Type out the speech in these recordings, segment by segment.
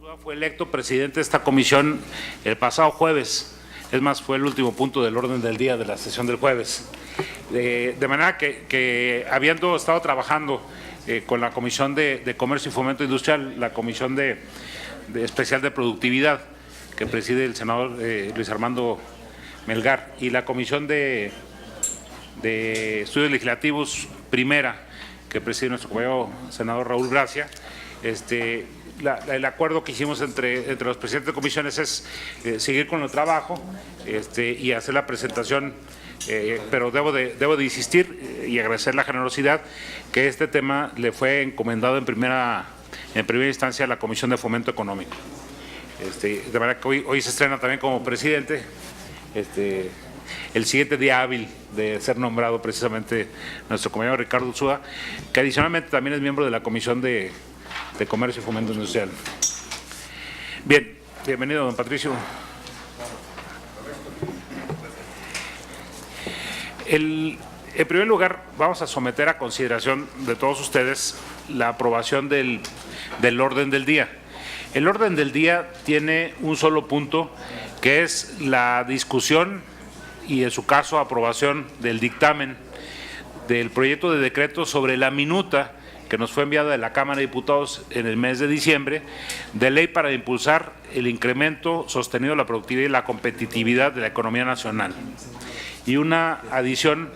Ursúa fue electo presidente de esta comisión el pasado jueves. Es más, fue el último punto del orden del día de la sesión del jueves. De manera que habiendo estado trabajando con la Comisión de Comercio y Fomento Industrial, la Comisión de Especial de Productividad, que preside el senador Luis Armando Melgar, y la Comisión de Estudios Legislativos Primera, que preside nuestro compañero senador Raúl Gracia, el acuerdo que hicimos entre los presidentes de comisiones es seguir con el trabajo y hacer la presentación, pero debo de insistir y agradecer la generosidad que este tema le fue encomendado en primera instancia a la Comisión de Fomento Económico. De manera que hoy se estrena también como presidente el siguiente día hábil de ser nombrado precisamente nuestro compañero Ricardo Ursúa, que adicionalmente también es miembro de la Comisión de Comercio y Fomento Industrial. Bien, bienvenido, don Patricio. En primer lugar, vamos a someter a consideración de todos ustedes la aprobación del orden del día. El orden del día tiene un solo punto, que es la discusión y, en su caso, aprobación del dictamen del proyecto de decreto sobre la minuta que nos fue enviada de la Cámara de Diputados en el mes de diciembre, de ley para impulsar el incremento sostenido de la productividad y la competitividad de la economía nacional, y una adición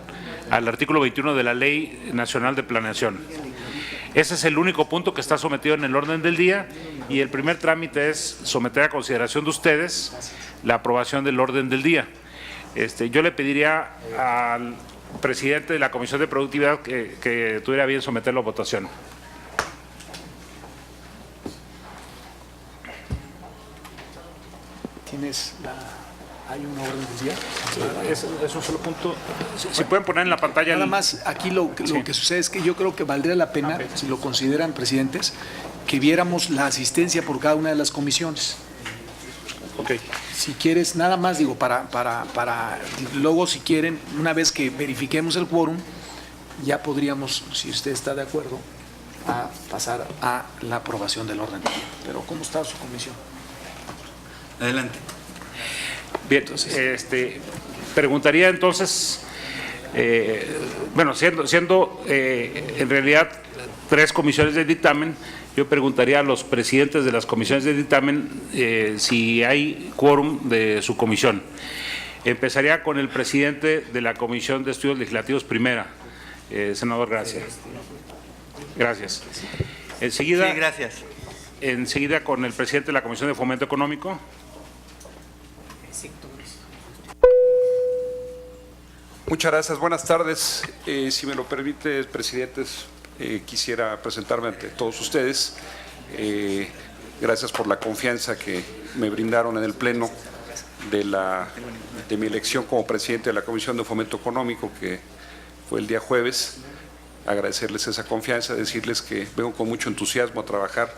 al artículo 21 de la Ley Nacional de Planeación. Ese es el único punto que está sometido en el orden del día, y el primer trámite es someter a consideración de ustedes la aprobación del orden del día. Yo le pediría al presidente de la Comisión de Productividad que tuviera bien someterlo a votación. ¿Hay una orden del día? Es un solo punto. Si pueden poner en la pantalla. Nada más, aquí lo que sucede es que yo creo que valdría la pena, si lo consideran, presidentes, que viéramos la asistencia por cada una de las comisiones. Okay. Si quieres, nada más digo, para luego, si quieren, una vez que verifiquemos el quórum, ya podríamos, si usted está de acuerdo, a pasar a la aprobación del orden. Pero ¿cómo está su comisión? Adelante. Bien, entonces, preguntaría entonces, siendo en realidad 3 comisiones de dictamen, yo preguntaría a los presidentes de las comisiones de dictamen si hay quórum de su comisión. Empezaría con el presidente de la Comisión de Estudios Legislativos Primera, senador Gracia. Gracias. Enseguida, sí, gracias. Enseguida con el presidente de la Comisión de Fomento Económico. Muchas gracias. Buenas tardes. Si me lo permite, presidentes, quisiera presentarme ante todos ustedes. Gracias por la confianza que me brindaron en el pleno de mi elección como presidente de la Comisión de Fomento Económico, que fue el día jueves. Agradecerles esa confianza, decirles que vengo con mucho entusiasmo a trabajar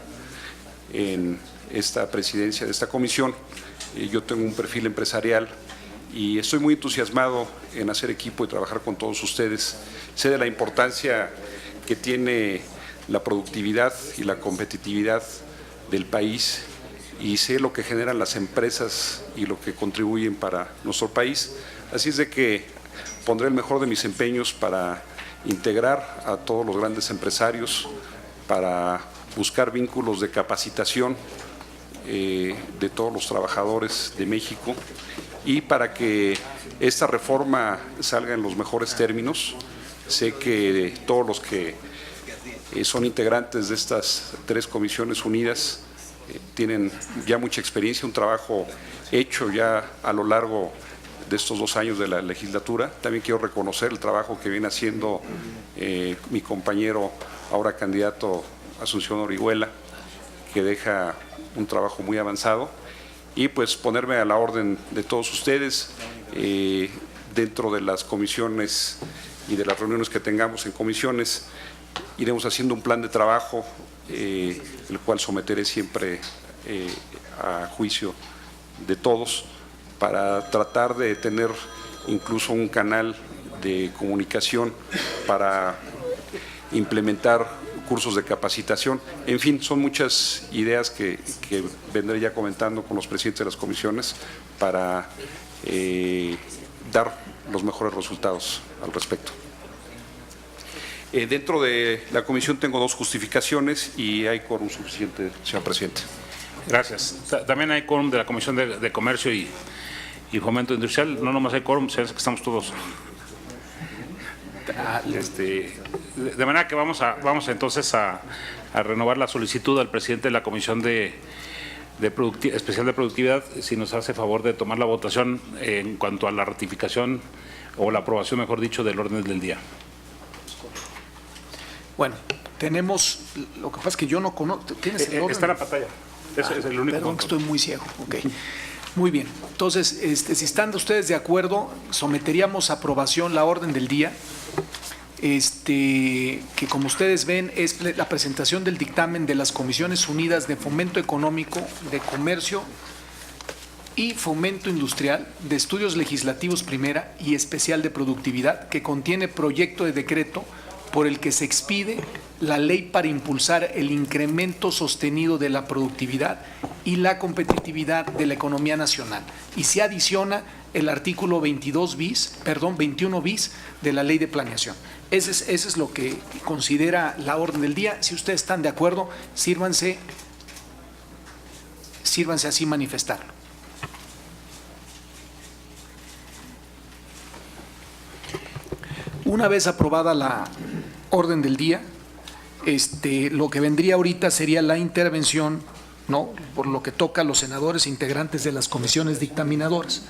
en esta presidencia de esta comisión. Yo tengo un perfil empresarial y estoy muy entusiasmado en hacer equipo y trabajar con todos ustedes. Sé de la importancia que tiene la productividad y la competitividad del país, y sé lo que generan las empresas y lo que contribuyen para nuestro país. Así es de que pondré el mejor de mis empeños para integrar a todos los grandes empresarios, para buscar vínculos de capacitación de todos los trabajadores de México, y para que esta reforma salga en los mejores términos. Sé que todos los que son integrantes de estas 3 comisiones unidas tienen ya mucha experiencia, un trabajo hecho ya a lo largo de estos 2 años de la legislatura. También quiero reconocer el trabajo que viene haciendo mi compañero, ahora candidato Asunción Orihuela, que deja un trabajo muy avanzado, y pues ponerme a la orden de todos ustedes dentro de las comisiones y de las reuniones que tengamos en comisiones. Iremos haciendo un plan de trabajo, el cual someteré siempre a juicio de todos, para tratar de tener incluso un canal de comunicación para implementar cursos de capacitación. En fin, son muchas ideas que vendré ya comentando con los presidentes de las comisiones para dar los mejores resultados al respecto. Dentro de la comisión tengo 2 justificaciones y hay quórum suficiente, señor presidente. Gracias. También hay quórum de la Comisión de Comercio y Fomento Industrial. No nomás hay quórum, se hace que estamos todos. De manera que vamos entonces a renovar la solicitud al presidente de la Comisión Especial de Productividad, si nos hace favor de tomar la votación en cuanto a la ratificación o la aprobación, mejor dicho, del orden del día. Bueno, tenemos, lo que pasa es que yo no conozco, ¿tienes el orden? Está en la pantalla, es el único. Perdón, que punto. estoy muy ciego, ok. Muy bien, entonces, si están ustedes de acuerdo, someteríamos a aprobación la orden del día, que como ustedes ven es la presentación del dictamen de las Comisiones Unidas de Fomento Económico, de Comercio y Fomento Industrial, de Estudios Legislativos Primera y Especial de Productividad, que contiene proyecto de decreto por el que se expide la ley para impulsar el incremento sostenido de la productividad y la competitividad de la economía nacional. Y se adiciona el artículo 21 bis de la Ley de Planeación. Ese es lo que considera la orden del día. Si ustedes están de acuerdo, sírvanse así manifestarlo. Una vez aprobada la orden del día, lo que vendría ahorita sería la intervención, ¿no?, por lo que toca a los senadores integrantes de las comisiones dictaminadoras.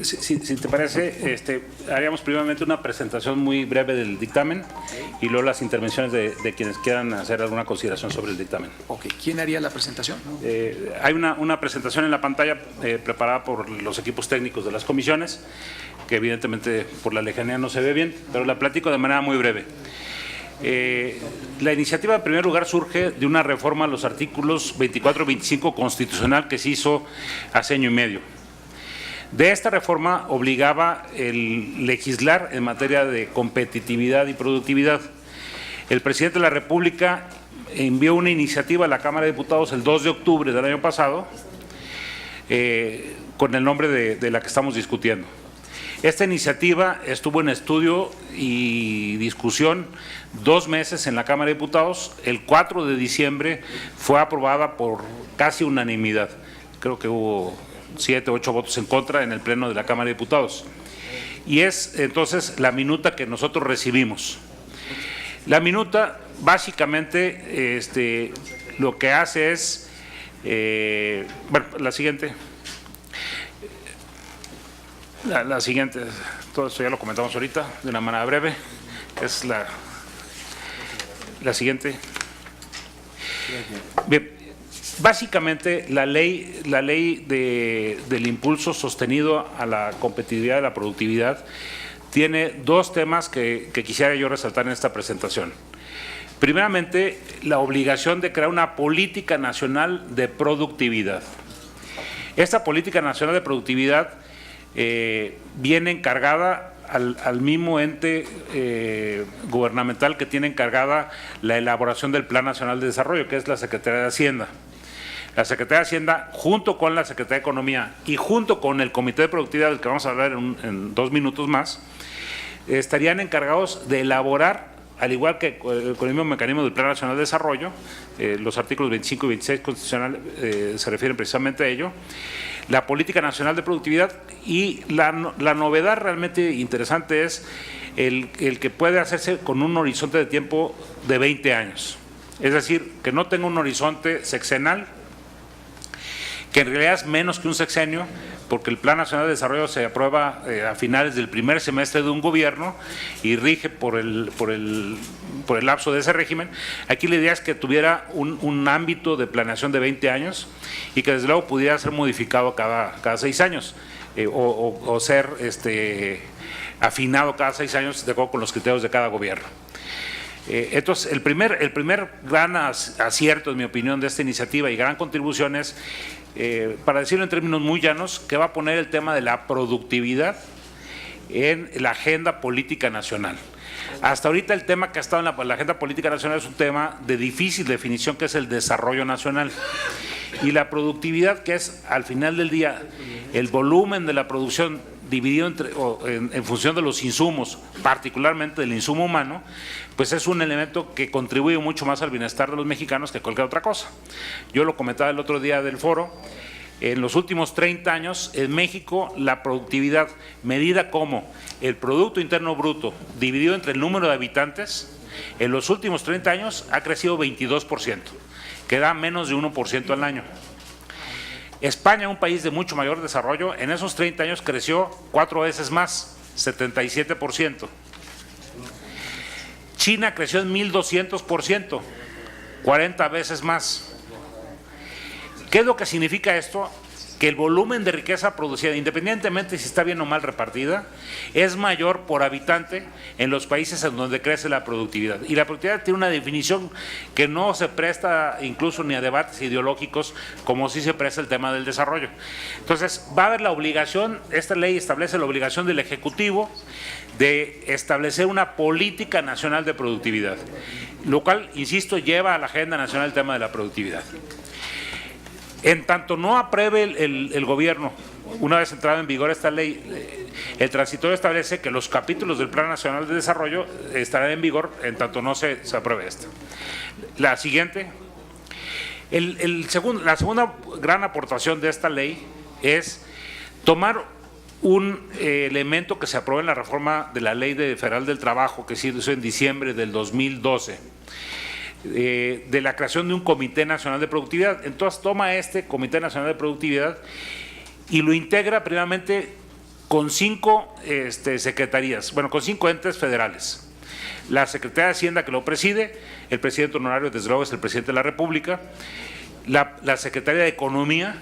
Si te parece, haríamos primeramente una presentación muy breve del dictamen y luego las intervenciones de quienes quieran hacer alguna consideración sobre el dictamen. Ok, ¿quién haría la presentación? Hay una presentación en la pantalla preparada por los equipos técnicos de las comisiones, que evidentemente por la lejanía no se ve bien, pero la platico de manera muy breve. La iniciativa, en primer lugar, surge de una reforma a los artículos 24 y 25 constitucional que se hizo hace año y medio. De esta reforma obligaba el legislar en materia de competitividad y productividad. El presidente de la República envió una iniciativa a la Cámara de Diputados el 2 de octubre del año pasado con el nombre de la que estamos discutiendo. Esta iniciativa estuvo en estudio y discusión 2 meses en la Cámara de Diputados. El 4 de diciembre fue aprobada por casi unanimidad. Creo que hubo 7 u 8 votos en contra en el Pleno de la Cámara de Diputados. Y es entonces la minuta que nosotros recibimos. La minuta básicamente lo que hace es, bueno, la siguiente. La siguiente, todo esto ya lo comentamos ahorita de una manera breve, es la siguiente. Bien, básicamente la ley del impulso sostenido a la competitividad y la productividad tiene 2 temas que quisiera yo resaltar en esta presentación. Primeramente, la obligación de crear una política nacional de productividad. Esta política nacional de productividad viene encargada al mismo ente gubernamental que tiene encargada la elaboración del Plan Nacional de Desarrollo, que es la Secretaría de Hacienda. La Secretaría de Hacienda, junto con la Secretaría de Economía y junto con el Comité de Productividad, del que vamos a hablar en 2 minutos más, estarían encargados de elaborar, al igual que con el mismo mecanismo del Plan Nacional de Desarrollo, los artículos 25 y 26 constitucionales se refieren precisamente a ello, la política nacional de productividad, y la novedad realmente interesante es el que puede hacerse con un horizonte de tiempo de 20 años. Es decir, que no tenga un horizonte sexenal, que en realidad es menos que un sexenio, porque el Plan Nacional de Desarrollo se aprueba a finales del primer semestre de un gobierno y rige por el lapso de ese régimen. Aquí la idea es que tuviera un ámbito de planeación de 20 años y que desde luego pudiera ser modificado cada 6 años o ser afinado cada 6 años de acuerdo con los criterios de cada gobierno. Entonces, el primer gran acierto, en mi opinión, de esta iniciativa y gran contribución es, para decirlo en términos muy llanos, que va a poner el tema de la productividad en la agenda política nacional. Hasta ahorita el tema que ha estado en la agenda política nacional es un tema de difícil definición, que es el desarrollo nacional. Y la productividad, que es al final del día el volumen de la producción dividido en función de los insumos, particularmente del insumo humano, pues es un elemento que contribuye mucho más al bienestar de los mexicanos que cualquier otra cosa. Yo lo comentaba el otro día del foro. En los últimos 30 años, en México, la productividad medida como el Producto Interno Bruto dividido entre el número de habitantes, en los últimos 30 años ha crecido 22%, que da menos de 1% al año. España, un país de mucho mayor desarrollo, en esos 30 años creció 4 veces más, 77%. China creció en 1.200%, 40 veces más. ¿Qué es lo que significa esto? Que el volumen de riqueza producida, independientemente si está bien o mal repartida, es mayor por habitante en los países en donde crece la productividad. Y la productividad tiene una definición que no se presta incluso ni a debates ideológicos, como sí se presta el tema del desarrollo. Entonces, va a haber la obligación, esta ley establece la obligación del Ejecutivo de establecer una política nacional de productividad, lo cual, insisto, lleva a la agenda nacional el tema de la productividad. En tanto no apruebe el gobierno, una vez entrada en vigor esta ley, el transitorio establece que los capítulos del Plan Nacional de Desarrollo estarán en vigor en tanto no se apruebe esta. La siguiente, la segunda gran aportación de esta ley es tomar un elemento que se aprobó en la reforma de la Ley Federal del Trabajo, que se hizo en diciembre del 2012, de la creación de un Comité Nacional de Productividad. Entonces toma este Comité Nacional de Productividad y lo integra primeramente con 5 secretarías, bueno, con 5 entes federales. La Secretaría de Hacienda, que lo preside, el presidente honorario desde luego es el presidente de la República, la Secretaría de Economía,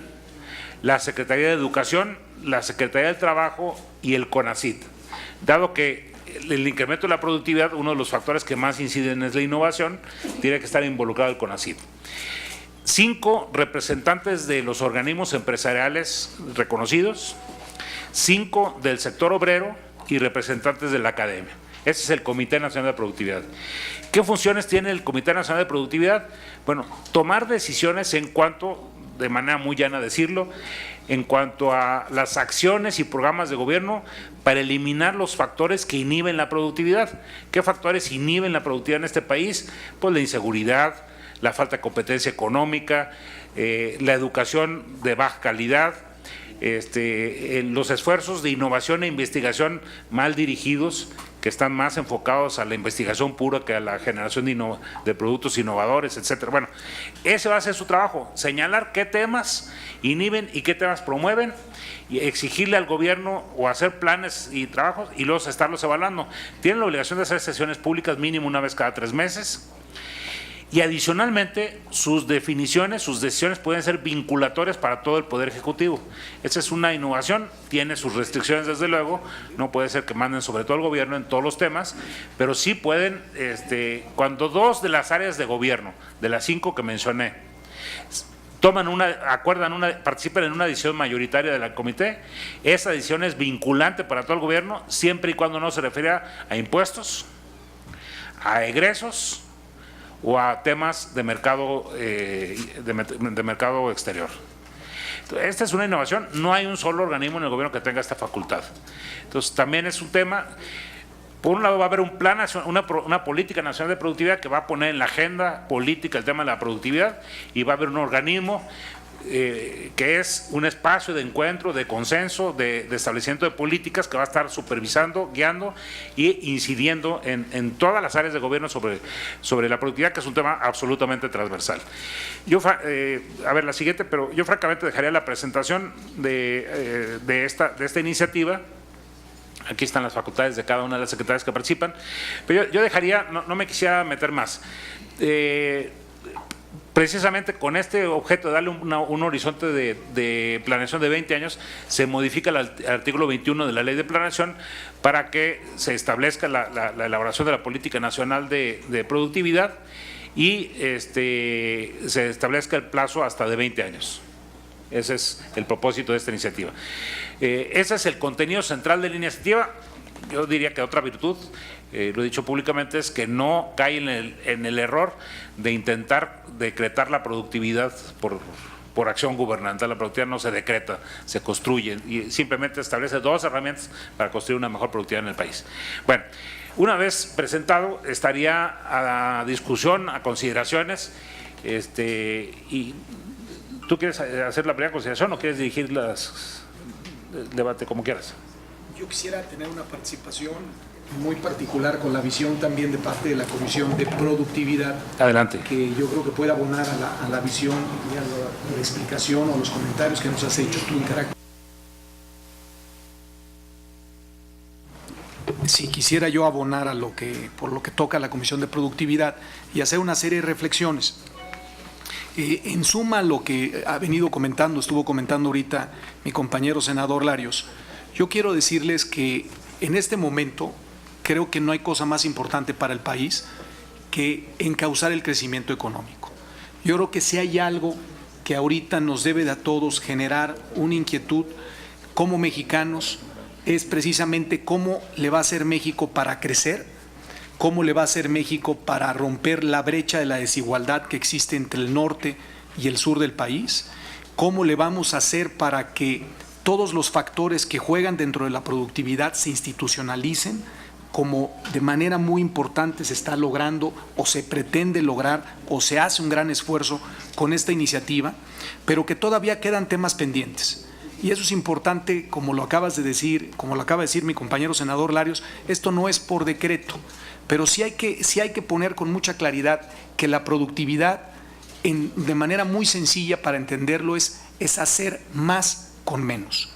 la Secretaría de Educación, la Secretaría del Trabajo y el CONACYT. Dado que el incremento de la productividad, uno de los factores que más inciden es la innovación, tiene que estar involucrado el CONACYT. 5 representantes de los organismos empresariales reconocidos, 5 del sector obrero y representantes de la academia. Ese es el Comité Nacional de Productividad. ¿Qué funciones tiene el Comité Nacional de Productividad? Bueno, tomar decisiones en cuanto, de manera muy llana decirlo, en cuanto a las acciones y programas de gobierno para eliminar los factores que inhiben la productividad. ¿Qué factores inhiben la productividad en este país? Pues la inseguridad, la falta de competencia económica, la educación de baja calidad, los esfuerzos de innovación e investigación mal dirigidos, que están más enfocados a la investigación pura que a la generación de productos innovadores, etcétera. Bueno, ese va a ser su trabajo, señalar qué temas inhiben y qué temas promueven, y exigirle al gobierno o hacer planes y trabajos y luego estarlos evaluando. Tienen la obligación de hacer sesiones públicas mínimo una vez cada 3 meses. Y adicionalmente, sus definiciones, sus decisiones pueden ser vinculatorias para todo el Poder Ejecutivo. Esa es una innovación, tiene sus restricciones desde luego, no puede ser que manden sobre todo el gobierno en todos los temas, pero sí pueden, cuando 2 de las áreas de gobierno, de las 5 que mencioné, participan en una decisión mayoritaria del comité, esa decisión es vinculante para todo el gobierno, siempre y cuando no se refiera a impuestos, a egresos, o a temas de mercado, de mercado exterior. Esta es una innovación, no hay un solo organismo en el gobierno que tenga esta facultad. Entonces también es un tema, por un lado va a haber un plan, una política nacional de productividad que va a poner en la agenda política el tema de la productividad, y va a haber un organismo que es un espacio de encuentro, de consenso, de establecimiento de políticas que va a estar supervisando, guiando e incidiendo en todas las áreas de gobierno sobre la productividad, que es un tema absolutamente transversal. A ver, la siguiente, pero yo francamente dejaría la presentación de esta iniciativa. Aquí están las facultades de cada una de las secretarias que participan, pero yo dejaría, no me quisiera meter más. Precisamente con este objeto de darle un horizonte de planeación de 20 años, se modifica el artículo 21 de la Ley de Planeación para que se establezca la elaboración de la Política Nacional de Productividad y se establezca el plazo hasta de 20 años. Ese es el propósito de esta iniciativa. Ese es el contenido central de la iniciativa. yo diría que otra virtud, lo he dicho públicamente, es que no cae en el error de intentar decretar la productividad por acción gubernamental. La productividad no se decreta, se construye y simplemente establece dos herramientas para construir una mejor productividad en el país. Bueno, una vez presentado, estaría a discusión, a consideraciones, y ¿tú quieres hacer la primera consideración o quieres dirigir el debate como quieras? Yo quisiera tener una participación muy particular con la visión también de parte de la Comisión de Productividad. Adelante. Que yo creo que puede abonar a la visión y a la explicación o los comentarios que nos has hecho tú en carácter. Si quisiera yo abonar por lo que toca a la Comisión de Productividad y hacer una serie de reflexiones. En suma, lo que estuvo comentando ahorita mi compañero senador Larios, yo quiero decirles que en este momento creo que no hay cosa más importante para el país que encauzar el crecimiento económico. Yo creo que si hay algo que ahorita nos debe de a todos generar una inquietud como mexicanos, es precisamente cómo le va a hacer México para crecer, cómo le va a hacer México para romper la brecha de la desigualdad que existe entre el norte y el sur del país, cómo le vamos a hacer para que todos los factores que juegan dentro de la productividad se institucionalicen, como de manera muy importante se está logrando o se pretende lograr o se hace un gran esfuerzo con esta iniciativa, pero que todavía quedan temas pendientes. Y eso es importante, como lo acaba de decir mi compañero senador Larios, esto no es por decreto, pero sí hay que poner con mucha claridad que la productividad, de manera muy sencilla para entenderlo, es hacer más con menos.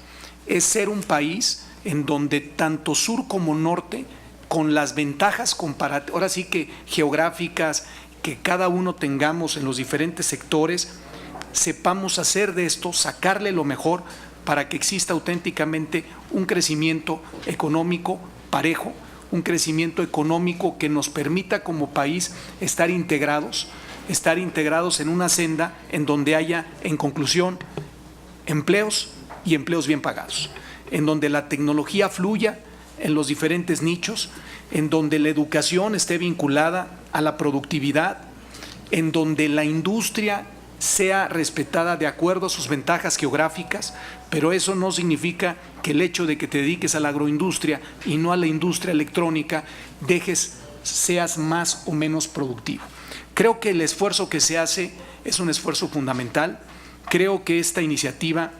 Es ser un país en donde tanto sur como norte, con las ventajas comparativas, ahora sí que geográficas, que cada uno tengamos en los diferentes sectores, sepamos hacer de esto, sacarle lo mejor para que exista auténticamente un crecimiento económico parejo, un crecimiento económico que nos permita como país estar integrados en una senda en donde haya, en conclusión, empleos y empleos bien pagados, en donde la tecnología fluya en los diferentes nichos, en donde la educación esté vinculada a la productividad, en donde la industria sea respetada de acuerdo a sus ventajas geográficas, pero eso no significa que el hecho de que te dediques a la agroindustria y no a la industria electrónica seas más o menos productivo. Creo que el esfuerzo que se hace es un esfuerzo fundamental. Creo que esta iniciativa,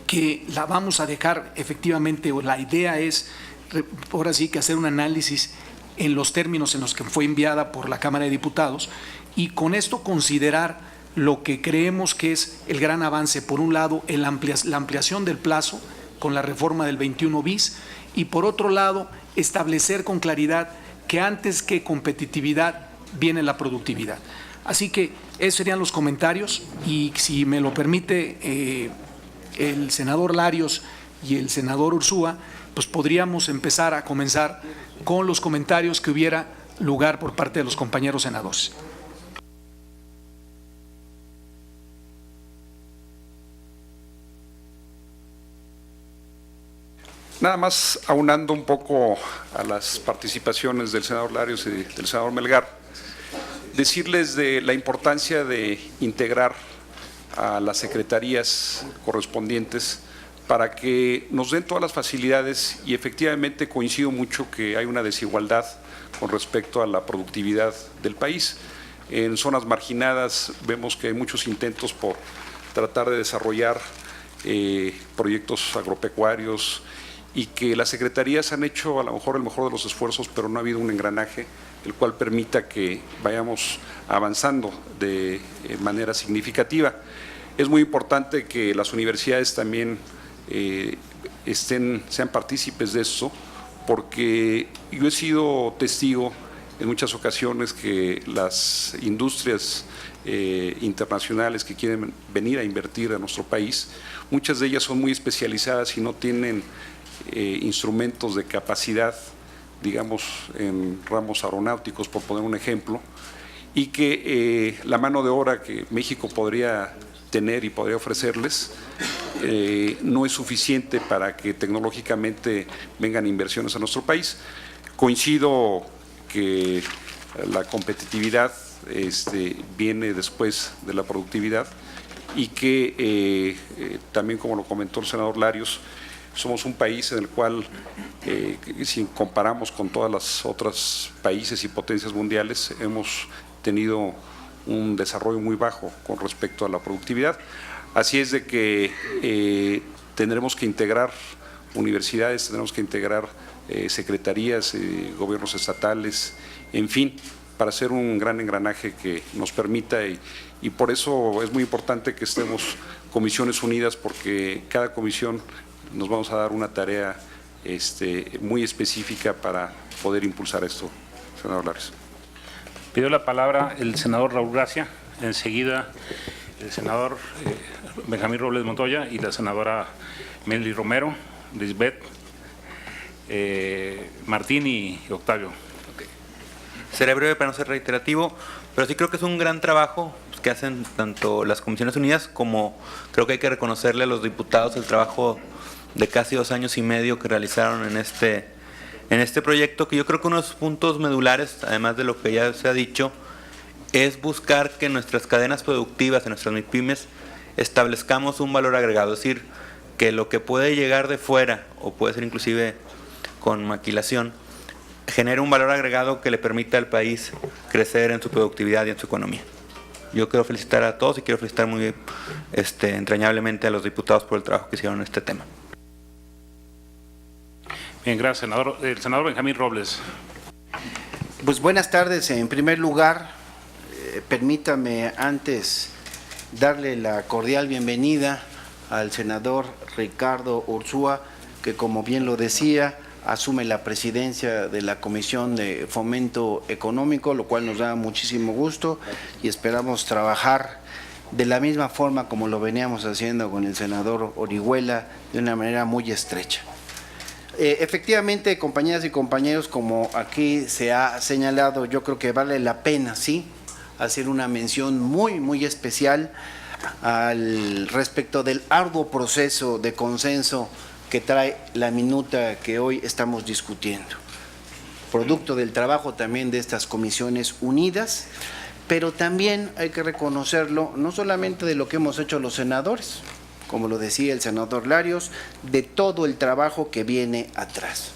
que la vamos a dejar efectivamente, o la idea es ahora sí que hacer un análisis en los términos en los que fue enviada por la Cámara de Diputados, y con esto considerar lo que creemos que es el gran avance. Por un lado, la ampliación del plazo con la reforma del 21 bis, y por otro lado, establecer con claridad que antes que competitividad viene la productividad. Así que esos serían los comentarios, y si me lo permite el senador Larios y el senador Ursúa, pues podríamos comenzar con los comentarios que hubiera lugar por parte de los compañeros senadores. Nada más aunando un poco a las participaciones del senador Larios y del senador Melgar, decirles de la importancia de integrar a las secretarías correspondientes para que nos den todas las facilidades, y efectivamente coincido mucho que hay una desigualdad con respecto a la productividad del país. En zonas marginadas vemos que hay muchos intentos por tratar de desarrollar proyectos agropecuarios, y que las secretarías han hecho a lo mejor el mejor de los esfuerzos, pero no ha habido un engranaje el cual permita que vayamos avanzando de manera significativa. Es muy importante que las universidades también sean partícipes de esto, porque yo he sido testigo en muchas ocasiones que las industrias internacionales que quieren venir a invertir a nuestro país, muchas de ellas son muy especializadas y no tienen instrumentos de capacidad, digamos, en ramos aeronáuticos, por poner un ejemplo, y que la mano de obra que México podría tener y podría ofrecerles no es suficiente para que tecnológicamente vengan inversiones a nuestro país. Coincido que la competitividad viene después de la productividad y que también, como lo comentó el senador Larios, somos un país en el cual, si comparamos con todas las otras países y potencias mundiales, hemos tenido un desarrollo muy bajo con respecto a la productividad. Así es de que tendremos que integrar universidades, tendremos que integrar secretarías, gobiernos estatales, en fin, para hacer un gran engranaje que nos permita, y por eso es muy importante que estemos comisiones unidas, porque cada comisión nos vamos a dar una tarea muy específica para poder impulsar esto, senador Larios. Pidió la palabra el senador Raúl Gracia, enseguida el senador Benjamín Robles Montoya y la senadora Meli Romero, Lisbeth, Martín y Octavio. Okay. Seré breve para no ser reiterativo, pero sí creo que es un gran trabajo que hacen tanto las Comisiones Unidas como creo que hay que reconocerle a los diputados el trabajo de casi 2 años y medio que realizaron en este proyecto, que yo creo que uno de los puntos medulares, además de lo que ya se ha dicho, es buscar que en nuestras cadenas productivas, en nuestras MIPYMES, establezcamos un valor agregado, es decir, que lo que puede llegar de fuera, o puede ser inclusive con maquilación, genere un valor agregado que le permita al país crecer en su productividad y en su economía. Yo quiero felicitar a todos y quiero felicitar muy entrañablemente a los diputados por el trabajo que hicieron en este tema. Bien, gracias, senador. El senador Benjamín Robles. Pues buenas tardes. En primer lugar, permítame antes darle la cordial bienvenida al senador Ricardo Urzúa, que como bien lo decía, asume la presidencia de la Comisión de Fomento Económico, lo cual nos da muchísimo gusto y esperamos trabajar de la misma forma como lo veníamos haciendo con el senador Orihuela, de una manera muy estrecha. Efectivamente, compañeras y compañeros, como aquí se ha señalado, yo creo que vale la pena, sí, hacer una mención muy especial al respecto del arduo proceso de consenso que trae la minuta que hoy estamos discutiendo. Producto del trabajo también de estas comisiones unidas, pero también hay que reconocerlo, no solamente de lo que hemos hecho los senadores, como lo decía el senador Larios, de todo el trabajo que viene atrás.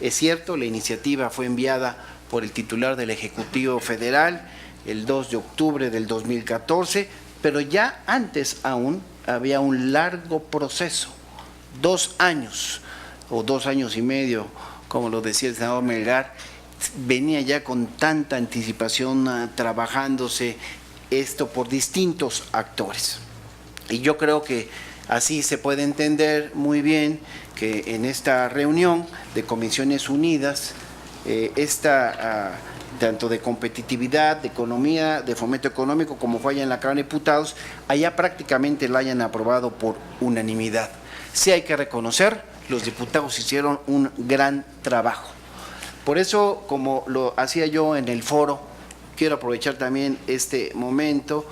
Es cierto, la iniciativa fue enviada por el titular del Ejecutivo Federal el 2 de octubre del 2014, pero ya antes aún había un largo proceso, 2 años o 2 años y medio, como lo decía el senador Melgar, venía ya con tanta anticipación trabajándose esto por distintos actores. Y yo creo que así se puede entender muy bien que en esta reunión de Comisiones Unidas, tanto de competitividad, de economía, de fomento económico, como fue allá en la Cámara de Diputados, allá prácticamente la hayan aprobado por unanimidad. Sí hay que reconocer, los diputados hicieron un gran trabajo. Por eso, como lo hacía yo en el foro, quiero aprovechar también este momento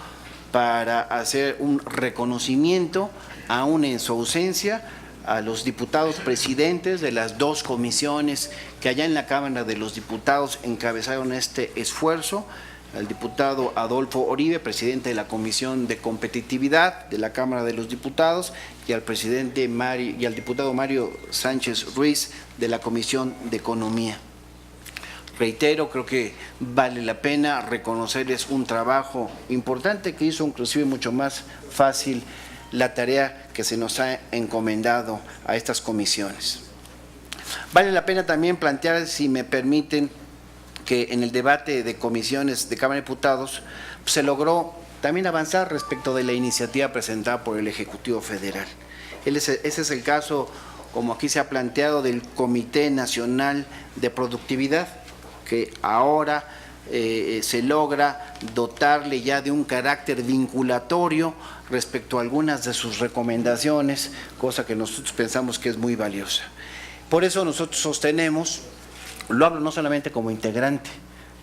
para hacer un reconocimiento, aún en su ausencia, a los diputados presidentes de las 2 comisiones que allá en la Cámara de los Diputados encabezaron este esfuerzo, al diputado Adolfo Oribe, presidente de la Comisión de Competitividad de la Cámara de los Diputados, y al diputado Mario Sánchez Ruiz de la Comisión de Economía. Reitero, creo que vale la pena reconocerles un trabajo importante que hizo inclusive mucho más fácil la tarea que se nos ha encomendado a estas comisiones. Vale la pena también plantear, si me permiten, que en el debate de comisiones de Cámara de Diputados se logró también avanzar respecto de la iniciativa presentada por el Ejecutivo Federal. Ese es el caso, como aquí se ha planteado, del Comité Nacional de Productividad, que ahora se logra dotarle ya de un carácter vinculatorio respecto a algunas de sus recomendaciones, cosa que nosotros pensamos que es muy valiosa. Por eso nosotros sostenemos, lo hablo no solamente como integrante,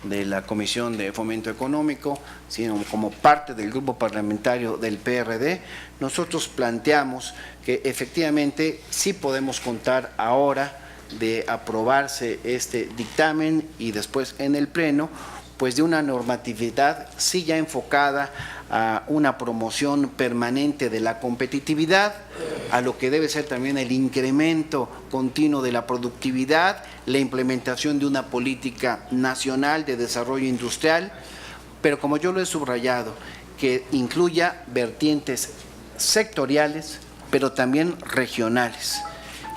de la Comisión de Fomento Económico, sino como parte del grupo parlamentario del PRD, nosotros planteamos que efectivamente sí podemos contar ahora de aprobarse este dictamen y después en el Pleno, pues de una normatividad sí ya enfocada a una promoción permanente de la competitividad, a lo que debe ser también el incremento continuo de la productividad, la implementación de una política nacional de desarrollo industrial, pero como yo lo he subrayado, que incluya vertientes sectoriales, pero también regionales.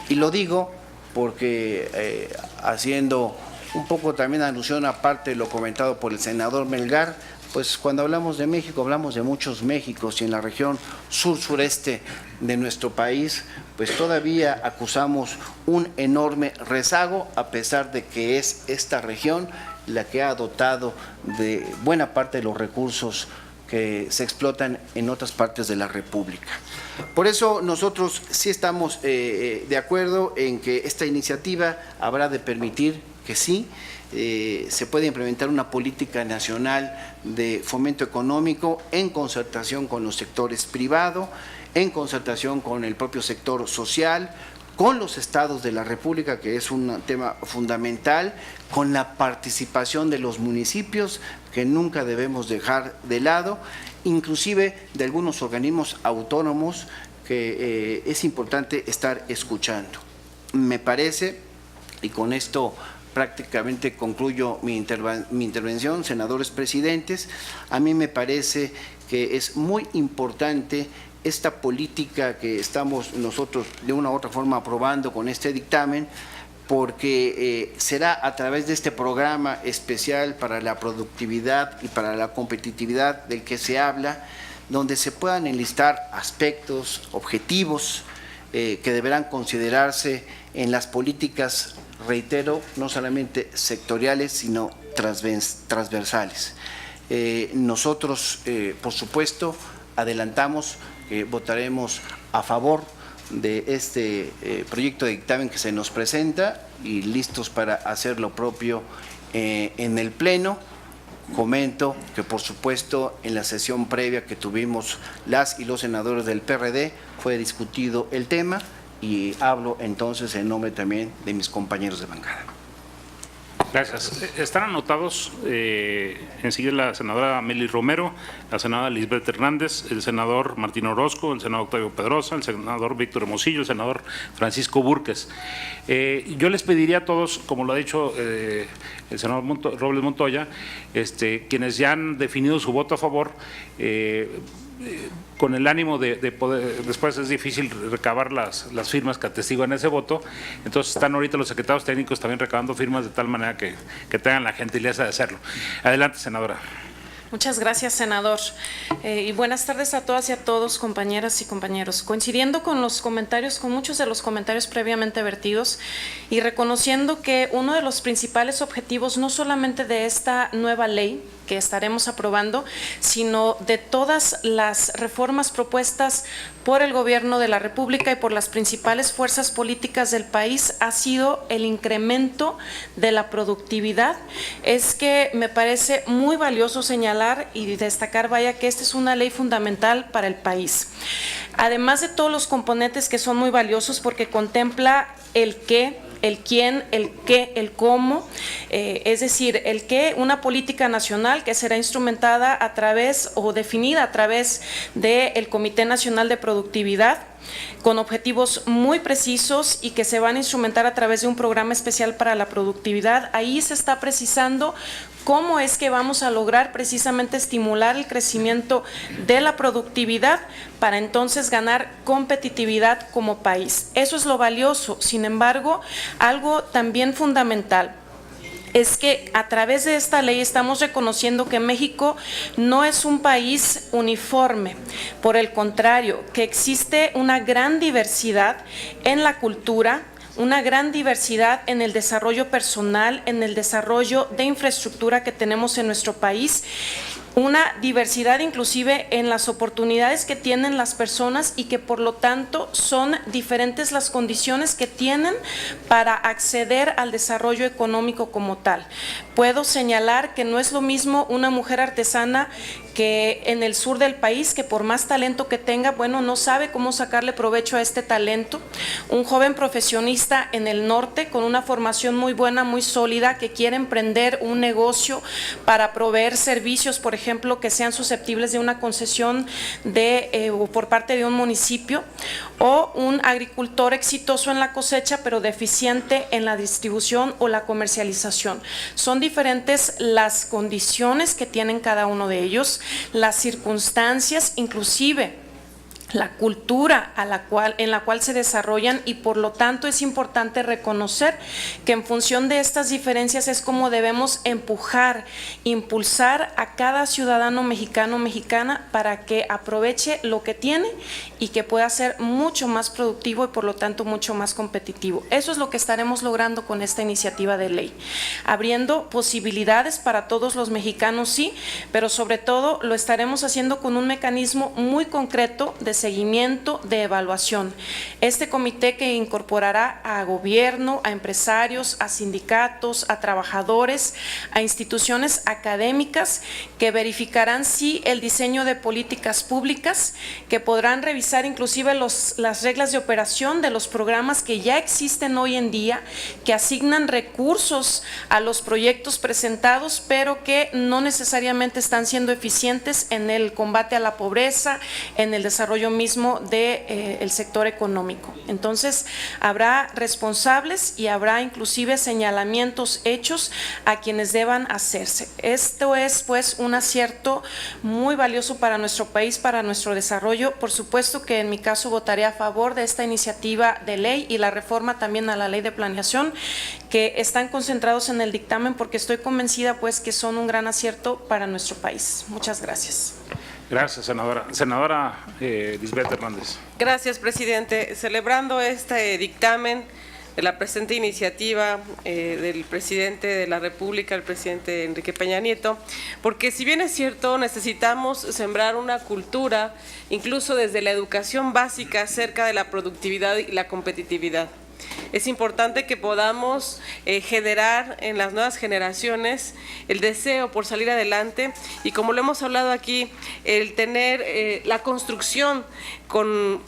Y lo digo porque haciendo un poco también alusión aparte de lo comentado por el senador Melgar, pues cuando hablamos de México, hablamos de muchos Méxicos, y en la región sur-sureste de nuestro país, pues todavía acusamos un enorme rezago, a pesar de que es esta región la que ha dotado de buena parte de los recursos que se explotan en otras partes de la República. Por eso nosotros sí estamos de acuerdo en que esta iniciativa habrá de permitir que sí, se puede implementar una política nacional de fomento económico en concertación con los sectores privados, en concertación con el propio sector social, con los estados de la República, que es un tema fundamental, con la participación de los municipios, que nunca debemos dejar de lado, inclusive de algunos organismos autónomos que es importante estar escuchando. Me parece, y con esto prácticamente concluyo mi intervención, senadores presidentes, a mí me parece que es muy importante esta política que estamos nosotros de una u otra forma aprobando con este dictamen, porque será a través de este programa especial para la productividad y para la competitividad del que se habla, donde se puedan enlistar aspectos, objetivos que deberán considerarse en las políticas, reitero, no solamente sectoriales, sino transversales. Nosotros, por supuesto, adelantamos que votaremos a favor de este proyecto de dictamen que se nos presenta y listos para hacer lo propio en el Pleno. Comento que, por supuesto, en la sesión previa que tuvimos las y los senadores del PRD fue discutido el tema, y hablo entonces en nombre también de mis compañeros de bancada. Gracias. Están anotados enseguida la senadora Meli Romero, la senadora Lisbeth Hernández, el senador Martín Orozco, el senador Octavio Pedrosa, el senador Víctor Hermosillo, el senador Francisco Búrquez. Yo les pediría a todos, como lo ha dicho el senador Robles Montoya, quienes ya han definido su voto a favor, con el ánimo de poder, después es difícil recabar las firmas que atestiguan ese voto, entonces están ahorita los secretarios técnicos también recabando firmas de tal manera que tengan la gentileza de hacerlo. Adelante, senadora. Muchas gracias, senador. Y buenas tardes a todas y a todos, compañeras y compañeros. Coincidiendo con los comentarios, con muchos de los comentarios previamente vertidos, y reconociendo que uno de los principales objetivos, no solamente de esta nueva ley que estaremos aprobando, sino de todas las reformas propuestas por el Gobierno de la República y por las principales fuerzas políticas del país, ha sido el incremento de la productividad. Es que me parece muy valioso señalar y destacar, vaya, que esta es una ley fundamental para el país. Además de todos los componentes que son muy valiosos, porque contempla el qué, el quién, el qué, el cómo, es decir, el qué, una política nacional que será instrumentada a través o definida a través del Comité Nacional de Productividad, con objetivos muy precisos y que se van a instrumentar a través de un programa especial para la productividad. Ahí se está precisando cómo es que vamos a lograr precisamente estimular el crecimiento de la productividad para entonces ganar competitividad como país. Eso es lo valioso. Sin embargo, algo también fundamental es que a través de esta ley estamos reconociendo que México no es un país uniforme, por el contrario, que existe una gran diversidad en la cultura, una gran diversidad en el desarrollo personal, en el desarrollo de infraestructura que tenemos en nuestro país, una diversidad inclusive en las oportunidades que tienen las personas y que por lo tanto son diferentes las condiciones que tienen para acceder al desarrollo económico como tal. Puedo señalar que no es lo mismo una mujer artesana que en el sur del país, que por más talento que tenga, bueno, no sabe cómo sacarle provecho a este talento. Un joven profesionista en el norte con una formación muy buena, muy sólida, que quiere emprender un negocio para proveer servicios, por ejemplo, que sean susceptibles de una concesión o por parte de un municipio, o un agricultor exitoso en la cosecha, pero deficiente en la distribución o la comercialización. Son diferentes las condiciones que tienen cada uno de ellos, las circunstancias, inclusive la cultura en la cual se desarrollan, y por lo tanto es importante reconocer que en función de estas diferencias es como debemos empujar, impulsar a cada ciudadano mexicano o mexicana para que aproveche lo que tiene y que pueda ser mucho más productivo y por lo tanto mucho más competitivo. Eso es lo que estaremos logrando con esta iniciativa de ley, abriendo posibilidades para todos los mexicanos, sí, pero sobre todo lo estaremos haciendo con un mecanismo muy concreto de seguimiento, de evaluación. Este comité que incorporará a gobierno, a empresarios, a sindicatos, a trabajadores, a instituciones académicas que verificarán sí el diseño de políticas públicas, que podrán revisar inclusive las reglas de operación de los programas que ya existen hoy en día, que asignan recursos a los proyectos presentados, pero que no necesariamente están siendo eficientes en el combate a la pobreza, en el desarrollo mismo del sector económico. Entonces, habrá responsables y habrá inclusive señalamientos hechos a quienes deban hacerse. Esto es, pues, un acierto muy valioso para nuestro país, para nuestro desarrollo. Por supuesto que en mi caso votaré a favor de esta iniciativa de ley y la reforma también a la ley de planeación, que están concentrados en el dictamen, porque estoy convencida, pues, que son un gran acierto para nuestro país. Muchas gracias. Gracias, senadora. Senadora Lisbeth Hernández. Gracias, presidente. Celebrando este dictamen de la presente iniciativa del presidente de la República, el presidente Enrique Peña Nieto, porque si bien es cierto, necesitamos sembrar una cultura, incluso desde la educación básica, acerca de la productividad y la competitividad. Es importante que podamos generar en las nuevas generaciones el deseo por salir adelante y, como lo hemos hablado aquí, el tener la construcción con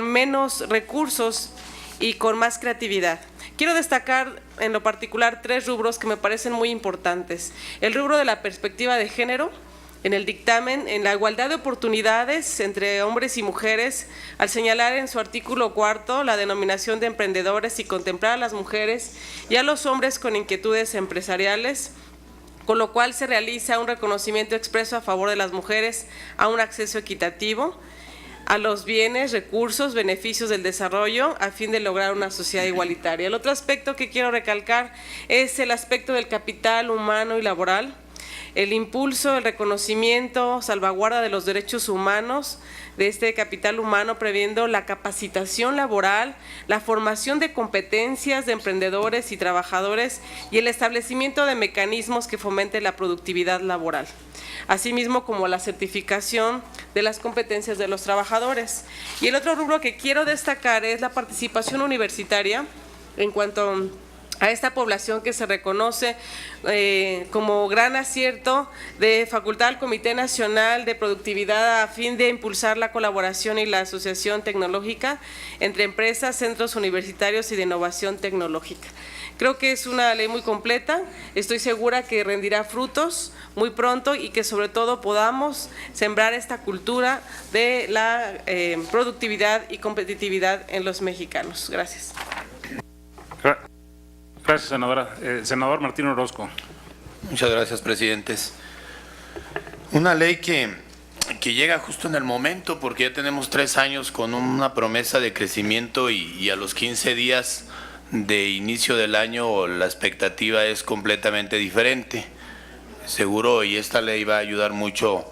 menos recursos y con más creatividad. Quiero destacar en lo particular 3 rubros que me parecen muy importantes. El rubro de la perspectiva de género. En el dictamen, en la igualdad de oportunidades entre hombres y mujeres, al señalar en su artículo 4 la denominación de emprendedores y contemplar a las mujeres y a los hombres con inquietudes empresariales, con lo cual se realiza un reconocimiento expreso a favor de las mujeres a un acceso equitativo a los bienes, recursos, beneficios del desarrollo a fin de lograr una sociedad igualitaria. El otro aspecto que quiero recalcar es el aspecto del capital humano y laboral. El impulso, el reconocimiento, salvaguarda de los derechos humanos de este capital humano, previendo la capacitación laboral, la formación de competencias de emprendedores y trabajadores y el establecimiento de mecanismos que fomenten la productividad laboral, asimismo como la certificación de las competencias de los trabajadores. Y el otro rubro que quiero destacar es la participación universitaria en cuanto a esta población que se reconoce como gran acierto de facultad al Comité Nacional de Productividad a fin de impulsar la colaboración y la asociación tecnológica entre empresas, centros universitarios y de innovación tecnológica. Creo que es una ley muy completa, estoy segura que rendirá frutos muy pronto y que sobre todo podamos sembrar esta cultura de la productividad y competitividad en los mexicanos. Gracias. Gracias, senadora. Senador Martín Orozco. Muchas gracias, presidentes. Una ley que llega justo en el momento, porque ya tenemos 3 años con una promesa de crecimiento y a los 15 días de inicio del año la expectativa es completamente diferente. Seguro, y esta ley va a ayudar mucho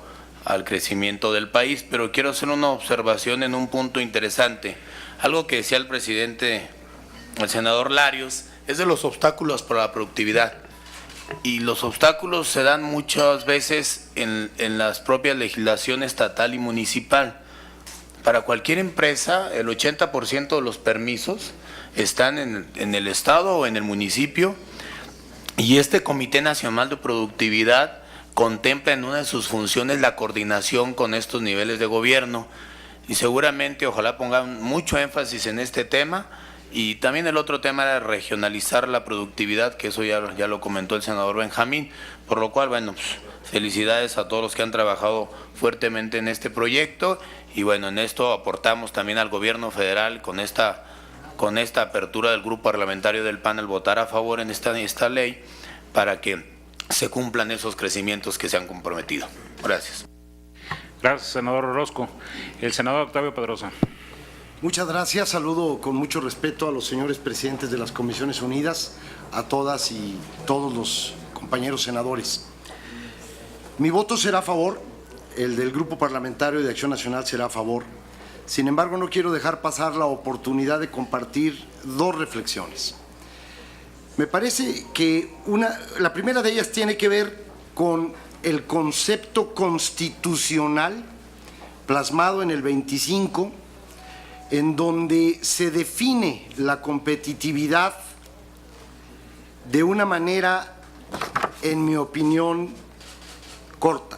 al crecimiento del país, pero quiero hacer una observación en un punto interesante. Algo que decía el presidente, el senador Larios, es de los obstáculos para la productividad. y los obstáculos se dan muchas veces en las propias legislación estatal y municipal. Para cualquier empresa, el 80% de los permisos están en el estado o en el municipio, y este Comité Nacional de Productividad contempla en una de sus funciones la coordinación con estos niveles de gobierno, y seguramente ojalá pongan mucho énfasis en este tema. Y también el otro tema era regionalizar la productividad, que eso ya lo comentó el senador Benjamín, por lo cual, bueno, pues, felicidades a todos los que han trabajado fuertemente en este proyecto, y bueno, en esto aportamos también al gobierno federal con esta apertura del grupo parlamentario del PAN al votar a favor en esta ley para que se cumplan esos crecimientos que se han comprometido. Gracias. Gracias, senador Orozco. El senador Octavio Pedrosa. Muchas gracias. Saludo con mucho respeto a los señores presidentes de las Comisiones Unidas, a todas y todos los compañeros senadores. Mi voto será a favor, el del Grupo Parlamentario de Acción Nacional será a favor. Sin embargo, no quiero dejar pasar la oportunidad de compartir dos reflexiones. Me parece que la primera de ellas tiene que ver con el concepto constitucional plasmado en el 25, en donde se define la competitividad de una manera, en mi opinión, corta.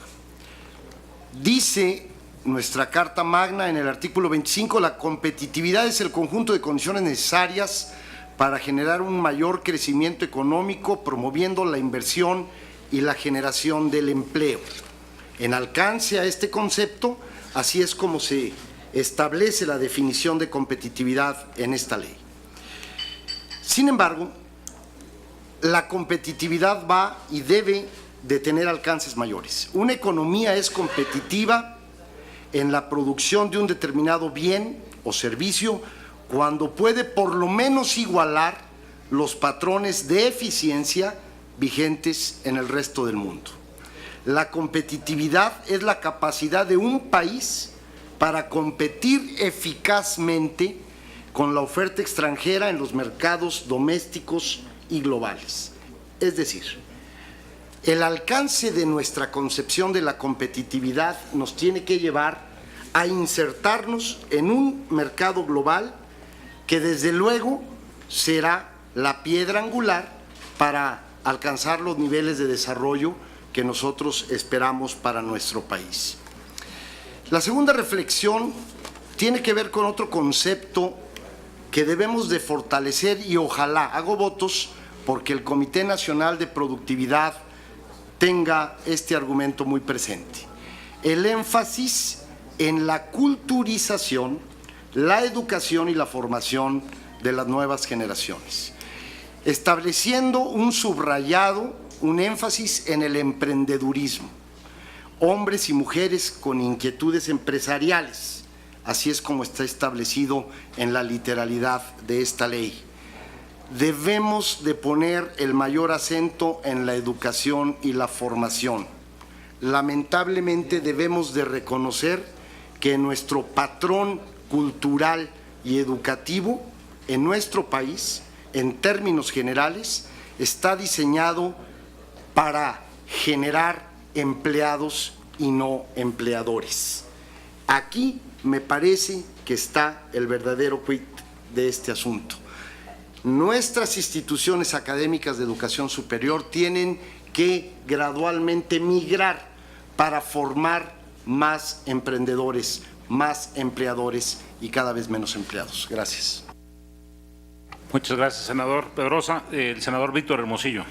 Dice nuestra Carta Magna en el artículo 25, la competitividad es el conjunto de condiciones necesarias para generar un mayor crecimiento económico, promoviendo la inversión y la generación del empleo. En alcance a este concepto, así es como se establece la definición de competitividad en esta ley. Sin embargo, la competitividad va y debe de tener alcances mayores. Una economía es competitiva en la producción de un determinado bien o servicio cuando puede por lo menos igualar los patrones de eficiencia vigentes en el resto del mundo. La competitividad es la capacidad de un país para competir eficazmente con la oferta extranjera en los mercados domésticos y globales. Es decir, el alcance de nuestra concepción de la competitividad nos tiene que llevar a insertarnos en un mercado global que desde luego será la piedra angular para alcanzar los niveles de desarrollo que nosotros esperamos para nuestro país. La segunda reflexión tiene que ver con otro concepto que debemos de fortalecer y ojalá, hago votos porque el Comité Nacional de Productividad tenga este argumento muy presente. El énfasis en la culturización, la educación y la formación de las nuevas generaciones, estableciendo un subrayado, un énfasis en el emprendedurismo, hombres y mujeres con inquietudes empresariales, así es como está establecido en la literalidad de esta ley. Debemos de poner el mayor acento en la educación y la formación. Lamentablemente debemos de reconocer que nuestro patrón cultural y educativo en nuestro país, en términos generales, está diseñado para generar empleados y no empleadores. Aquí me parece que está el verdadero quid de este asunto. Nuestras instituciones académicas de educación superior tienen que gradualmente migrar para formar más emprendedores, más empleadores y cada vez menos empleados. Gracias. Muchas gracias, senador Pedrosa. El senador Víctor Hermosillo.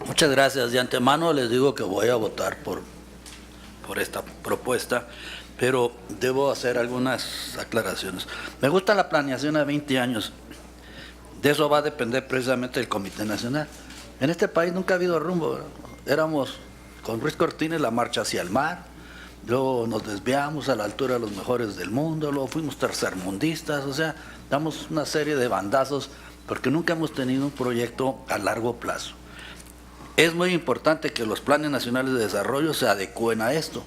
Muchas gracias. De antemano les digo que voy a votar por esta propuesta, pero debo hacer algunas aclaraciones. Me gusta la planeación a 20 años. De eso va a depender precisamente el Comité Nacional. En este país nunca ha habido rumbo, ¿verdad? Éramos con Ruiz Cortines la marcha hacia el mar, luego nos desviamos a la altura de los mejores del mundo, luego fuimos tercermundistas, o sea, damos una serie de bandazos porque nunca hemos tenido un proyecto a largo plazo. Es muy importante que los planes nacionales de desarrollo se adecúen a esto,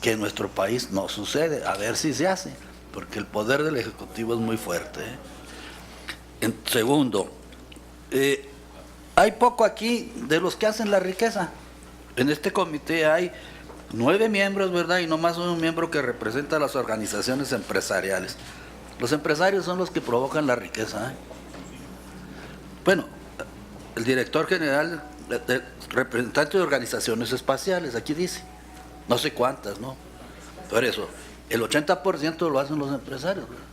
que en nuestro país no sucede, a ver si se hace, porque el poder del Ejecutivo es muy fuerte. En segundo, hay poco aquí de los que hacen la riqueza. En este comité hay 9 miembros, ¿verdad? Y nomás un miembro que representa a las organizaciones empresariales. Los empresarios son los que provocan la riqueza, ¿eh? Bueno, el director general, el representante de organizaciones espaciales, aquí dice, no sé cuántas, ¿no? Por eso, el 80% lo hacen los empresarios, ¿verdad?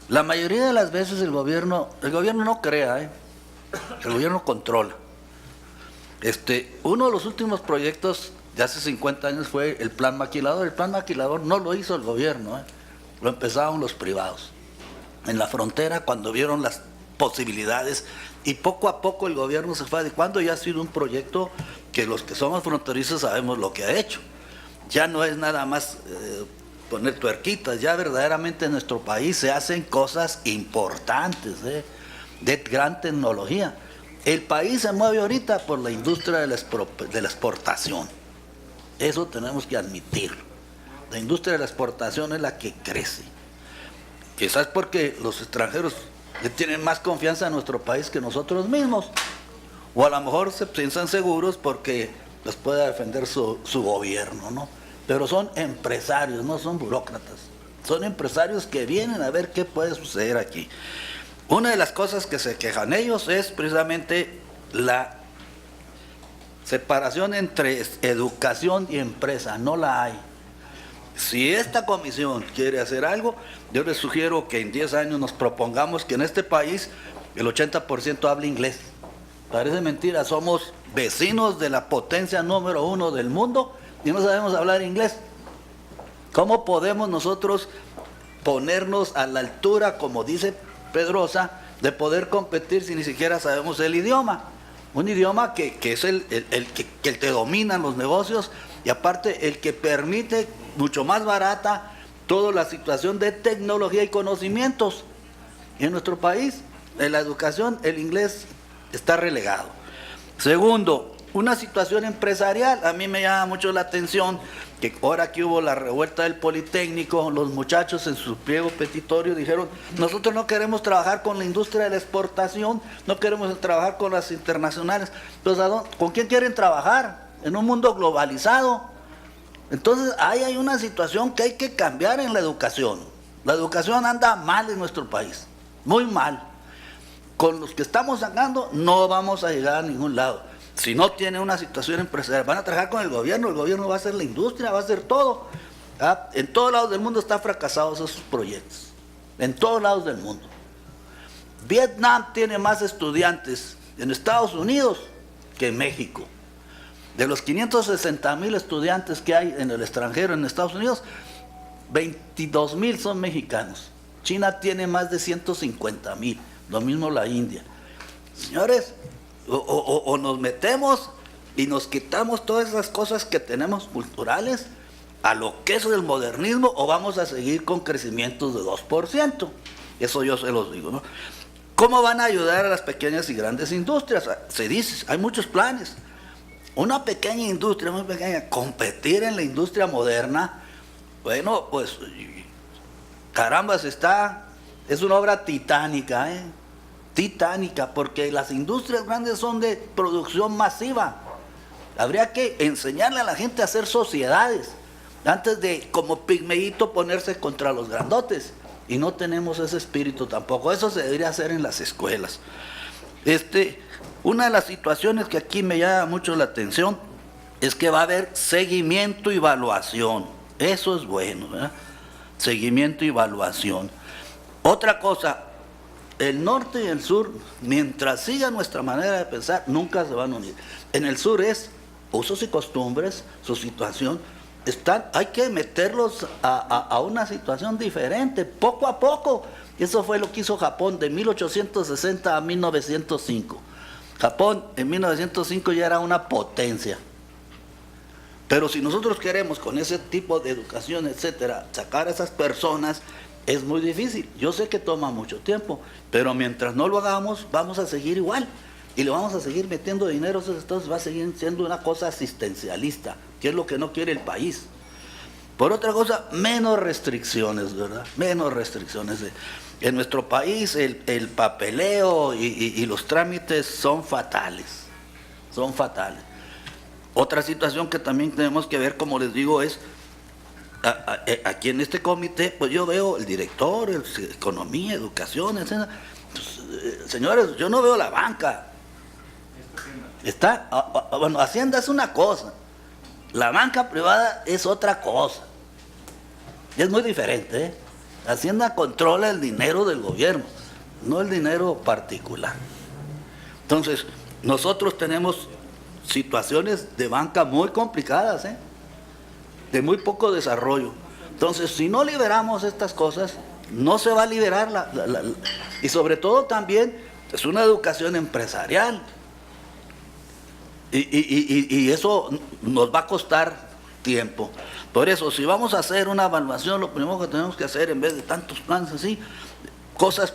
La mayoría de las veces el gobierno no crea, ¿eh? El gobierno controla. Uno de los últimos proyectos de hace 50 años fue el Plan Maquilador. El Plan Maquilador no lo hizo el gobierno, ¿eh? Lo empezaron los privados. En la frontera, cuando vieron las posibilidades, y poco a poco el gobierno se fue adecuando, y ha sido un proyecto que los que somos fronterizos sabemos lo que ha hecho. Ya no es nada más poner tuerquitas, ya verdaderamente en nuestro país se hacen cosas importantes, de gran tecnología. El país se mueve ahorita por la industria de la exportación. Eso tenemos que admitirlo. La industria de la exportación es la que crece. Quizás porque los extranjeros le tienen más confianza en nuestro país que nosotros mismos. O a lo mejor se piensan seguros porque los pueda defender su gobierno, ¿no? Pero son empresarios, no son burócratas. Son empresarios que vienen a ver qué puede suceder aquí. Una de las cosas que se quejan ellos es precisamente la separación entre educación y empresa. No la hay. Si esta comisión quiere hacer algo, yo les sugiero que en 10 años nos propongamos que en este país el 80% hable inglés. Parece mentira, somos vecinos de la potencia número 1 del mundo y no sabemos hablar inglés. ¿Cómo podemos nosotros ponernos a la altura, como dice Pedrosa, de poder competir si ni siquiera sabemos el idioma? Un idioma que es el que te dominan los negocios, y aparte el que permite mucho más barata toda la situación de tecnología y conocimientos. Y en nuestro país, en la educación, el inglés está relegado. Segundo, una situación empresarial. A mí me llama mucho la atención que ahora que hubo la revuelta del Politécnico, los muchachos en su pliego petitorio dijeron: nosotros no queremos trabajar con la industria de la exportación, no queremos trabajar con las internacionales. Entonces, ¿con quién quieren trabajar? En un mundo globalizado. Entonces, ahí hay una situación que hay que cambiar en la educación. La educación anda mal en nuestro país, muy mal. Con los que estamos sacando no vamos a llegar a ningún lado. Si no tiene una situación empresarial, van a trabajar con el gobierno va a hacer la industria, va a hacer todo. ¿Ah? En todos lados del mundo están fracasados esos proyectos, en todos lados del mundo. Vietnam tiene más estudiantes en Estados Unidos que en México. De los 560,000 estudiantes que hay en el extranjero, en Estados Unidos, 22,000 son mexicanos. China tiene más de 150,000, lo mismo la India. Señores, o nos metemos y nos quitamos todas esas cosas que tenemos culturales a lo que es el modernismo, o vamos a seguir con crecimientos de 2%. Eso yo se los digo, ¿no? ¿Cómo van a ayudar a las pequeñas y grandes industrias? Se dice, hay muchos planes. Una pequeña industria, muy pequeña, competir en la industria moderna, bueno, pues, caramba, es una obra titánica, titánica, porque las industrias grandes son de producción masiva. Habría que enseñarle a la gente a hacer sociedades, antes de, como pigmeíto, ponerse contra los grandotes. Y no tenemos ese espíritu tampoco. Eso se debería hacer en las escuelas. Una de las situaciones que aquí me llama mucho la atención es que va a haber seguimiento y evaluación. Eso es bueno, ¿verdad? Seguimiento y evaluación. Otra cosa, el norte y el sur, mientras siga nuestra manera de pensar, nunca se van a unir. En el sur es usos y costumbres, su situación. Hay que meterlos a una situación diferente, poco a poco. Eso fue lo que hizo Japón de 1860 a 1905. Japón en 1905 ya era una potencia. Pero si nosotros queremos con ese tipo de educación, etcétera, sacar a esas personas, es muy difícil. Yo sé que toma mucho tiempo, pero mientras no lo hagamos, vamos a seguir igual. Y le vamos a seguir metiendo dinero a esos estados, va a seguir siendo una cosa asistencialista, que es lo que no quiere el país. Por otra cosa, menos restricciones, ¿verdad? Menos restricciones. En nuestro país el papeleo y los trámites son fatales, son fatales. Otra situación que también tenemos que ver, como les digo, es aquí en este comité, pues yo veo el director, economía, educación, etc. Pues, señores, yo no veo la banca. Bueno, Hacienda es una cosa, la banca privada es otra cosa. Es muy diferente, ¿eh? Hacienda controla el dinero del gobierno, no el dinero particular. Entonces, nosotros tenemos situaciones de banca muy complicadas, de muy poco desarrollo. Entonces, si no liberamos estas cosas, no se va a liberar y sobre todo también es una educación empresarial. Y eso nos va a costar tiempo. Por eso, si vamos a hacer una evaluación, lo primero que tenemos que hacer, en vez de tantos planes así, cosas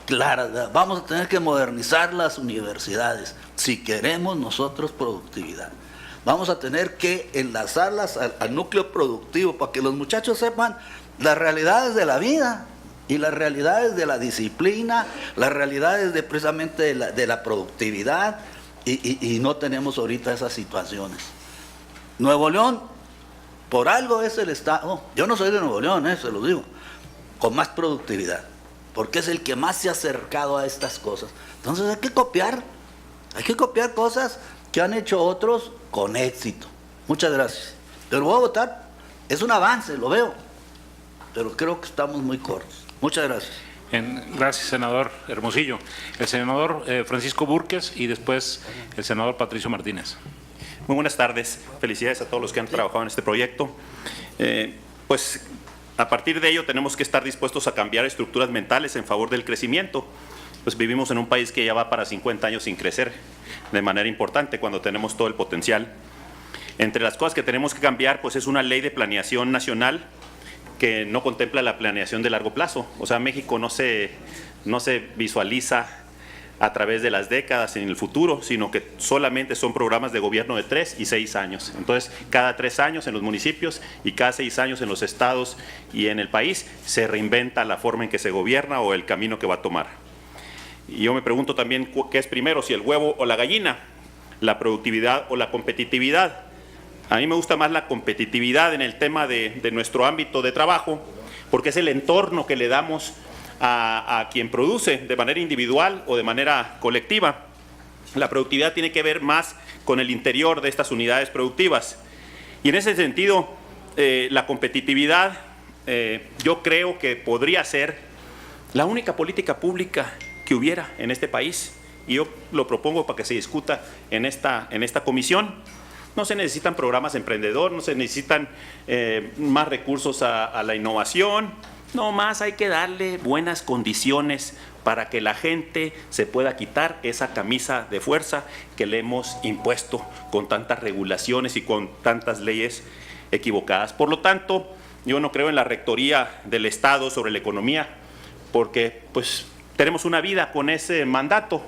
claras, ¿verdad? Vamos a tener que modernizar las universidades si queremos nosotros productividad. Vamos a tener que enlazarlas al núcleo productivo para que los muchachos sepan las realidades de la vida y las realidades de la disciplina, las realidades precisamente de la productividad, y no tenemos ahorita esas situaciones. Nuevo León, por algo es el estado, yo no soy de Nuevo León, se lo digo, con más productividad, porque es el que más se ha acercado a estas cosas. Entonces hay que copiar cosas que han hecho otros con éxito. Muchas gracias. Pero voy a votar, es un avance, lo veo, pero creo que estamos muy cortos. Muchas gracias. Gracias, senador Hermosillo. El senador Francisco Búrquez y después el senador Patricio Martínez. Muy buenas tardes. Felicidades a todos los que han trabajado en este proyecto. Pues a partir de ello tenemos que estar dispuestos a cambiar estructuras mentales en favor del crecimiento. Pues vivimos en un país que ya va para 50 años sin crecer de manera importante cuando tenemos todo el potencial. Entre las cosas que tenemos que cambiar, pues es una ley de planeación nacional que no contempla la planeación de largo plazo. O sea, México no se visualiza a través de las décadas en el futuro, sino que solamente son programas de gobierno de 3 y 6 años. Entonces, cada 3 años en los municipios y cada 6 años en los estados y en el país se reinventa la forma en que se gobierna o el camino que va a tomar. Y yo me pregunto también qué es primero, si el huevo o la gallina, la productividad o la competitividad. A mí me gusta más la competitividad en el tema de nuestro ámbito de trabajo, porque es el entorno que le damos a quien produce de manera individual o de manera colectiva. La productividad tiene que ver más con el interior de estas unidades productivas. Y en ese sentido, la competitividad yo creo que podría ser la única política pública que hubiera en este país. Y yo lo propongo para que se discuta en esta comisión. No se necesitan programas emprendedor, no se necesitan más recursos a la innovación. No más hay que darle buenas condiciones para que la gente se pueda quitar esa camisa de fuerza que le hemos impuesto con tantas regulaciones y con tantas leyes equivocadas. Por lo tanto, yo no creo en la rectoría del Estado sobre la economía, porque pues tenemos una vida con ese mandato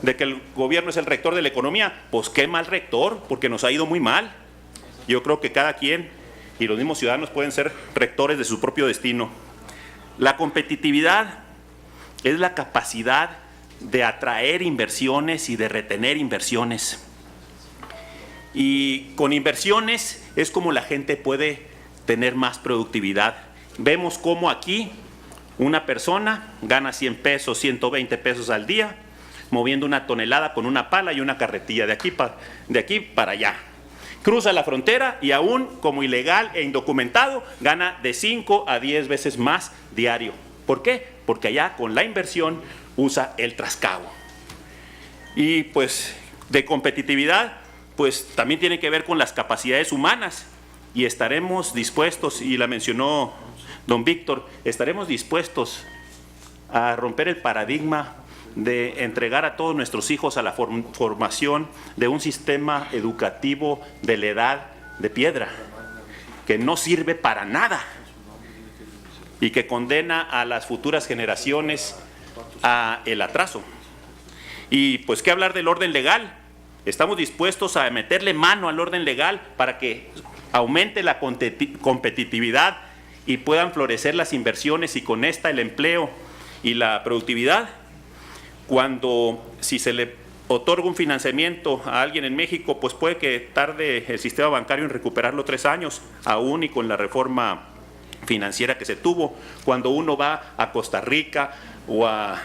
de que el gobierno es el rector de la economía. Pues qué mal rector, porque nos ha ido muy mal. Yo creo que cada quien y los mismos ciudadanos pueden ser rectores de su propio destino. La competitividad es la capacidad de atraer inversiones y de retener inversiones. Y con inversiones es como la gente puede tener más productividad. Vemos cómo aquí una persona gana 100 pesos, 120 pesos al día, moviendo una tonelada con una pala y una carretilla de aquí para allá. Cruza la frontera y aún como ilegal e indocumentado gana de 5 a 10 veces más diario. ¿Por qué? Porque allá con la inversión usa el trascabo. Y pues de competitividad, pues también tiene que ver con las capacidades humanas, y estaremos dispuestos, y la mencionó don Víctor, estaremos dispuestos a romper el paradigma de entregar a todos nuestros hijos a la formación de un sistema educativo de la edad de piedra, que no sirve para nada y que condena a las futuras generaciones a el atraso. Y pues qué hablar del orden legal. Estamos dispuestos a meterle mano al orden legal para que aumente la competitividad y puedan florecer las inversiones y con esta el empleo y la productividad. Si se le otorga un financiamiento a alguien en México, pues puede que tarde el sistema bancario en recuperarlo 3 años, aún y con la reforma financiera que se tuvo. Cuando uno va a Costa Rica o a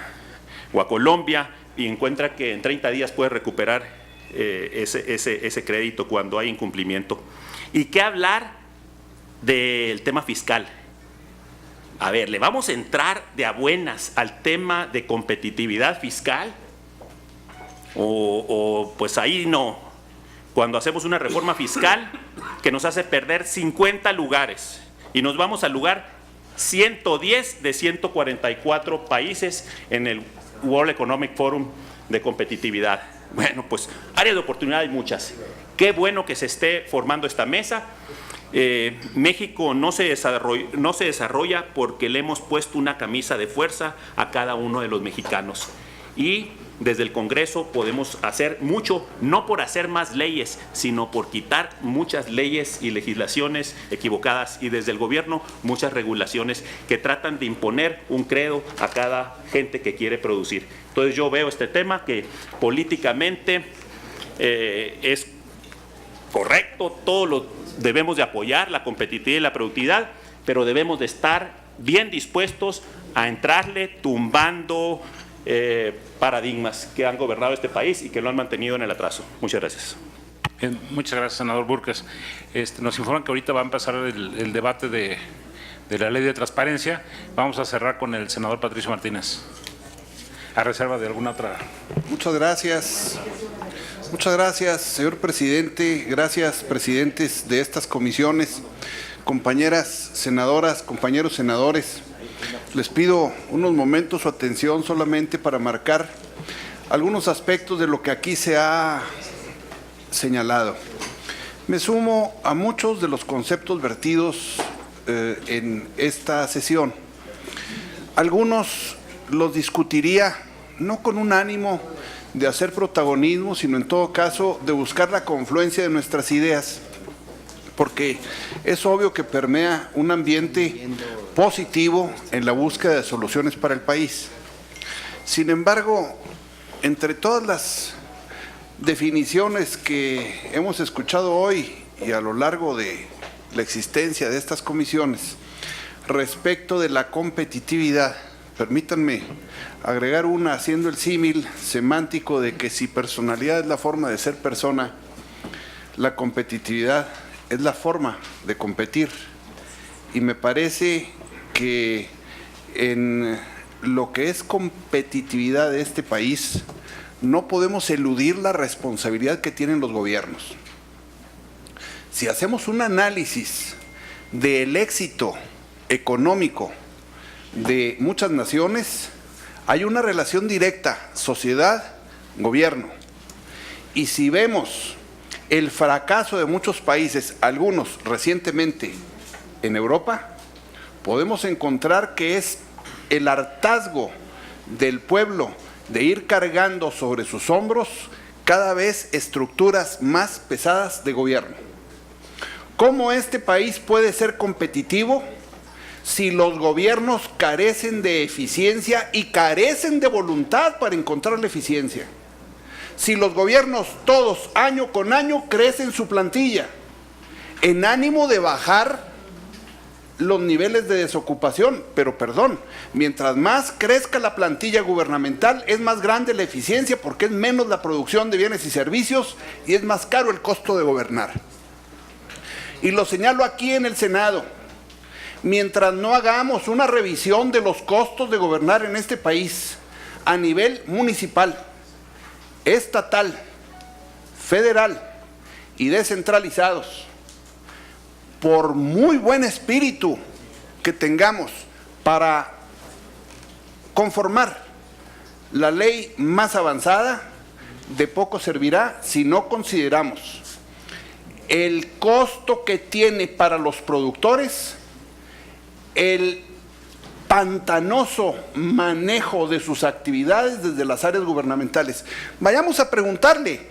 Colombia y encuentra que en 30 días puede recuperar ese crédito cuando hay incumplimiento. ¿Y qué hablar del tema fiscal? A ver, ¿le vamos a entrar de a buenas al tema de competitividad fiscal? O pues ahí no. Cuando hacemos una reforma fiscal que nos hace perder 50 lugares y nos vamos al lugar 110 de 144 países en el World Economic Forum de competitividad. Bueno, pues áreas de oportunidad hay muchas. Qué bueno que se esté formando esta mesa. México no se desarrolla porque le hemos puesto una camisa de fuerza a cada uno de los mexicanos. Y desde el Congreso podemos hacer mucho, no por hacer más leyes, sino por quitar muchas leyes y legislaciones equivocadas, y desde el gobierno muchas regulaciones que tratan de imponer un credo a cada gente que quiere producir. Entonces yo veo este tema que políticamente es correcto, todo lo debemos de apoyar, la competitividad y la productividad, pero debemos de estar bien dispuestos a entrarle tumbando paradigmas que han gobernado este país y que lo han mantenido en el atraso. Muchas gracias. Bien, muchas gracias, senador Burques. Nos informan que ahorita va a empezar el debate de la ley de transparencia. Vamos a cerrar con el senador Patricio Martínez, a reserva de alguna otra. Muchas gracias. Muchas gracias, señor presidente. Gracias, presidentes de estas comisiones, compañeras senadoras, compañeros senadores. Les pido unos momentos su atención solamente para marcar algunos aspectos de lo que aquí se ha señalado. Me sumo a muchos de los conceptos vertidos en esta sesión. Algunos los discutiría no con un ánimo de hacer protagonismo, sino en todo caso de buscar la confluencia de nuestras ideas, porque es obvio que permea un ambiente positivo en la búsqueda de soluciones para el país. Sin embargo, entre todas las definiciones que hemos escuchado hoy y a lo largo de la existencia de estas comisiones respecto de la competitividad, permítanme agregar una haciendo el símil semántico de que si personalidad es la forma de ser persona, la competitividad es la forma de competir. Y me parece que en lo que es competitividad de este país no podemos eludir la responsabilidad que tienen los gobiernos. Si hacemos un análisis del éxito económico de muchas naciones, hay una relación directa sociedad-gobierno. Y si vemos el fracaso de muchos países, algunos recientemente en Europa, podemos encontrar que es el hartazgo del pueblo de ir cargando sobre sus hombros cada vez estructuras más pesadas de gobierno. ¿Cómo este país puede ser competitivo si los gobiernos carecen de eficiencia y carecen de voluntad para encontrar la eficiencia? Si los gobiernos todos, año con año, crecen su plantilla en ánimo de bajar los niveles de desocupación, pero perdón, mientras más crezca la plantilla gubernamental, es más grande la eficiencia porque es menos la producción de bienes y servicios y es más caro el costo de gobernar. Y lo señalo aquí en el Senado, mientras no hagamos una revisión de los costos de gobernar en este país a nivel municipal, estatal, federal y descentralizados, por muy buen espíritu que tengamos para conformar la ley más avanzada, de poco servirá si no consideramos el costo que tiene para los productores, el pantanoso manejo de sus actividades desde las áreas gubernamentales. Vayamos a preguntarle,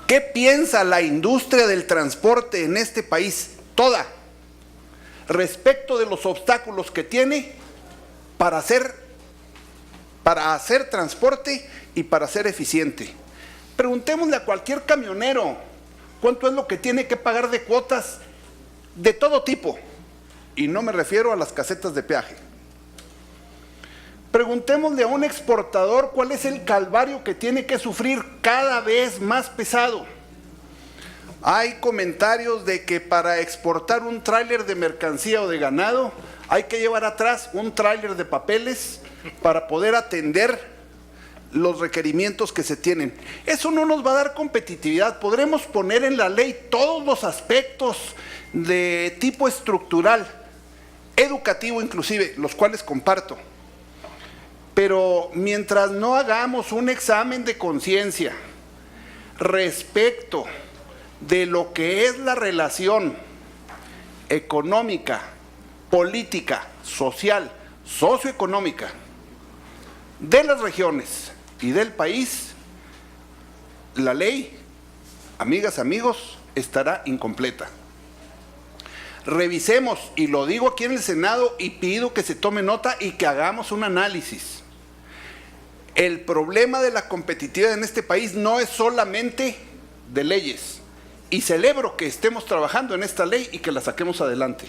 ¿qué piensa la industria del transporte en este país, toda, respecto de los obstáculos que tiene para hacer transporte y para ser eficiente. Preguntémosle a cualquier camionero cuánto es lo que tiene que pagar de cuotas de todo tipo, y no me refiero a las casetas de peaje. Preguntémosle a un exportador cuál es el calvario que tiene que sufrir cada vez más pesado. Hay comentarios de que para exportar un tráiler de mercancía o de ganado hay que llevar atrás un tráiler de papeles para poder atender los requerimientos que se tienen. Eso no nos va a dar competitividad. Podremos poner en la ley todos los aspectos de tipo estructural, educativo inclusive, los cuales comparto. Pero mientras no hagamos un examen de conciencia respecto de lo que es la relación económica, política, social, socioeconómica de las regiones y del país, la ley, amigas, amigos, estará incompleta. Revisemos, y lo digo aquí en el Senado y pido que se tome nota y que hagamos un análisis. El problema de la competitividad en este país no es solamente de leyes, y celebro que estemos trabajando en esta ley y que la saquemos adelante,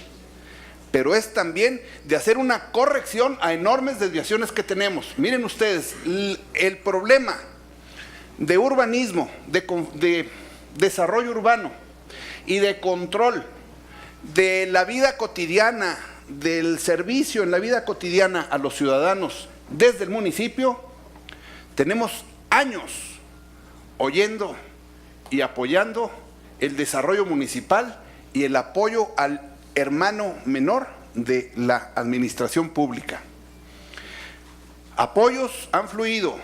pero es también de hacer una corrección a enormes desviaciones que tenemos. Miren ustedes, el problema de urbanismo, de desarrollo urbano y de control de la vida cotidiana, del servicio en la vida cotidiana a los ciudadanos desde el municipio, tenemos años oyendo y apoyando el desarrollo municipal y el apoyo al hermano menor de la administración pública. Apoyos han fluido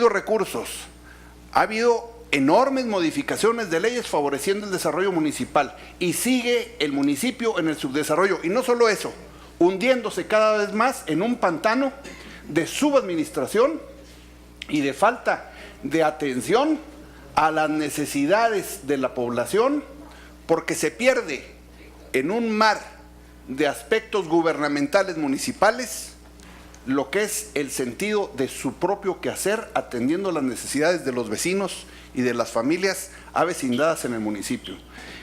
recursos, ha habido enormes modificaciones de leyes favoreciendo el desarrollo municipal, y sigue el municipio en el subdesarrollo, y no solo eso, hundiéndose cada vez más en un pantano de subadministración y de falta de atención a las necesidades de la población, porque se pierde en un mar de aspectos gubernamentales municipales lo que es el sentido de su propio quehacer, atendiendo las necesidades de los vecinos y de las familias avecindadas en el municipio.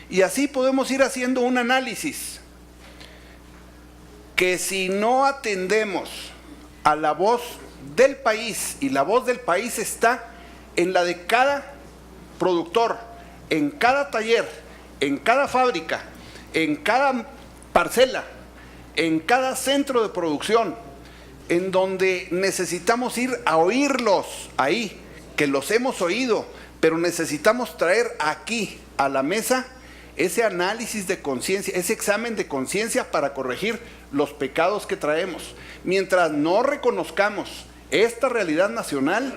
Y así podemos ir haciendo un análisis que, si no atendemos a la voz del país, y la voz del país está en la de cada productor, en cada taller, en cada fábrica, en cada parcela, en cada centro de producción, en donde necesitamos ir a oírlos ahí, que los hemos oído, pero necesitamos traer aquí a la mesa ese análisis de conciencia, ese examen de conciencia para corregir los pecados que traemos. Mientras no reconozcamos esta realidad nacional,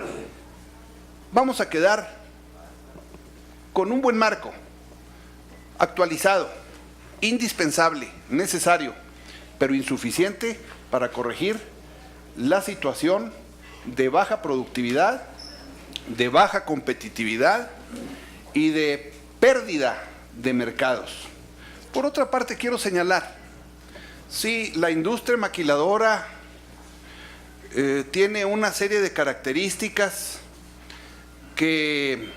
vamos a quedar con un buen marco, actualizado, indispensable, necesario, pero insuficiente para corregir la situación de baja productividad, de baja competitividad y de pérdida de mercados. Por otra parte, quiero señalar, sí, la industria maquiladora tiene una serie de características que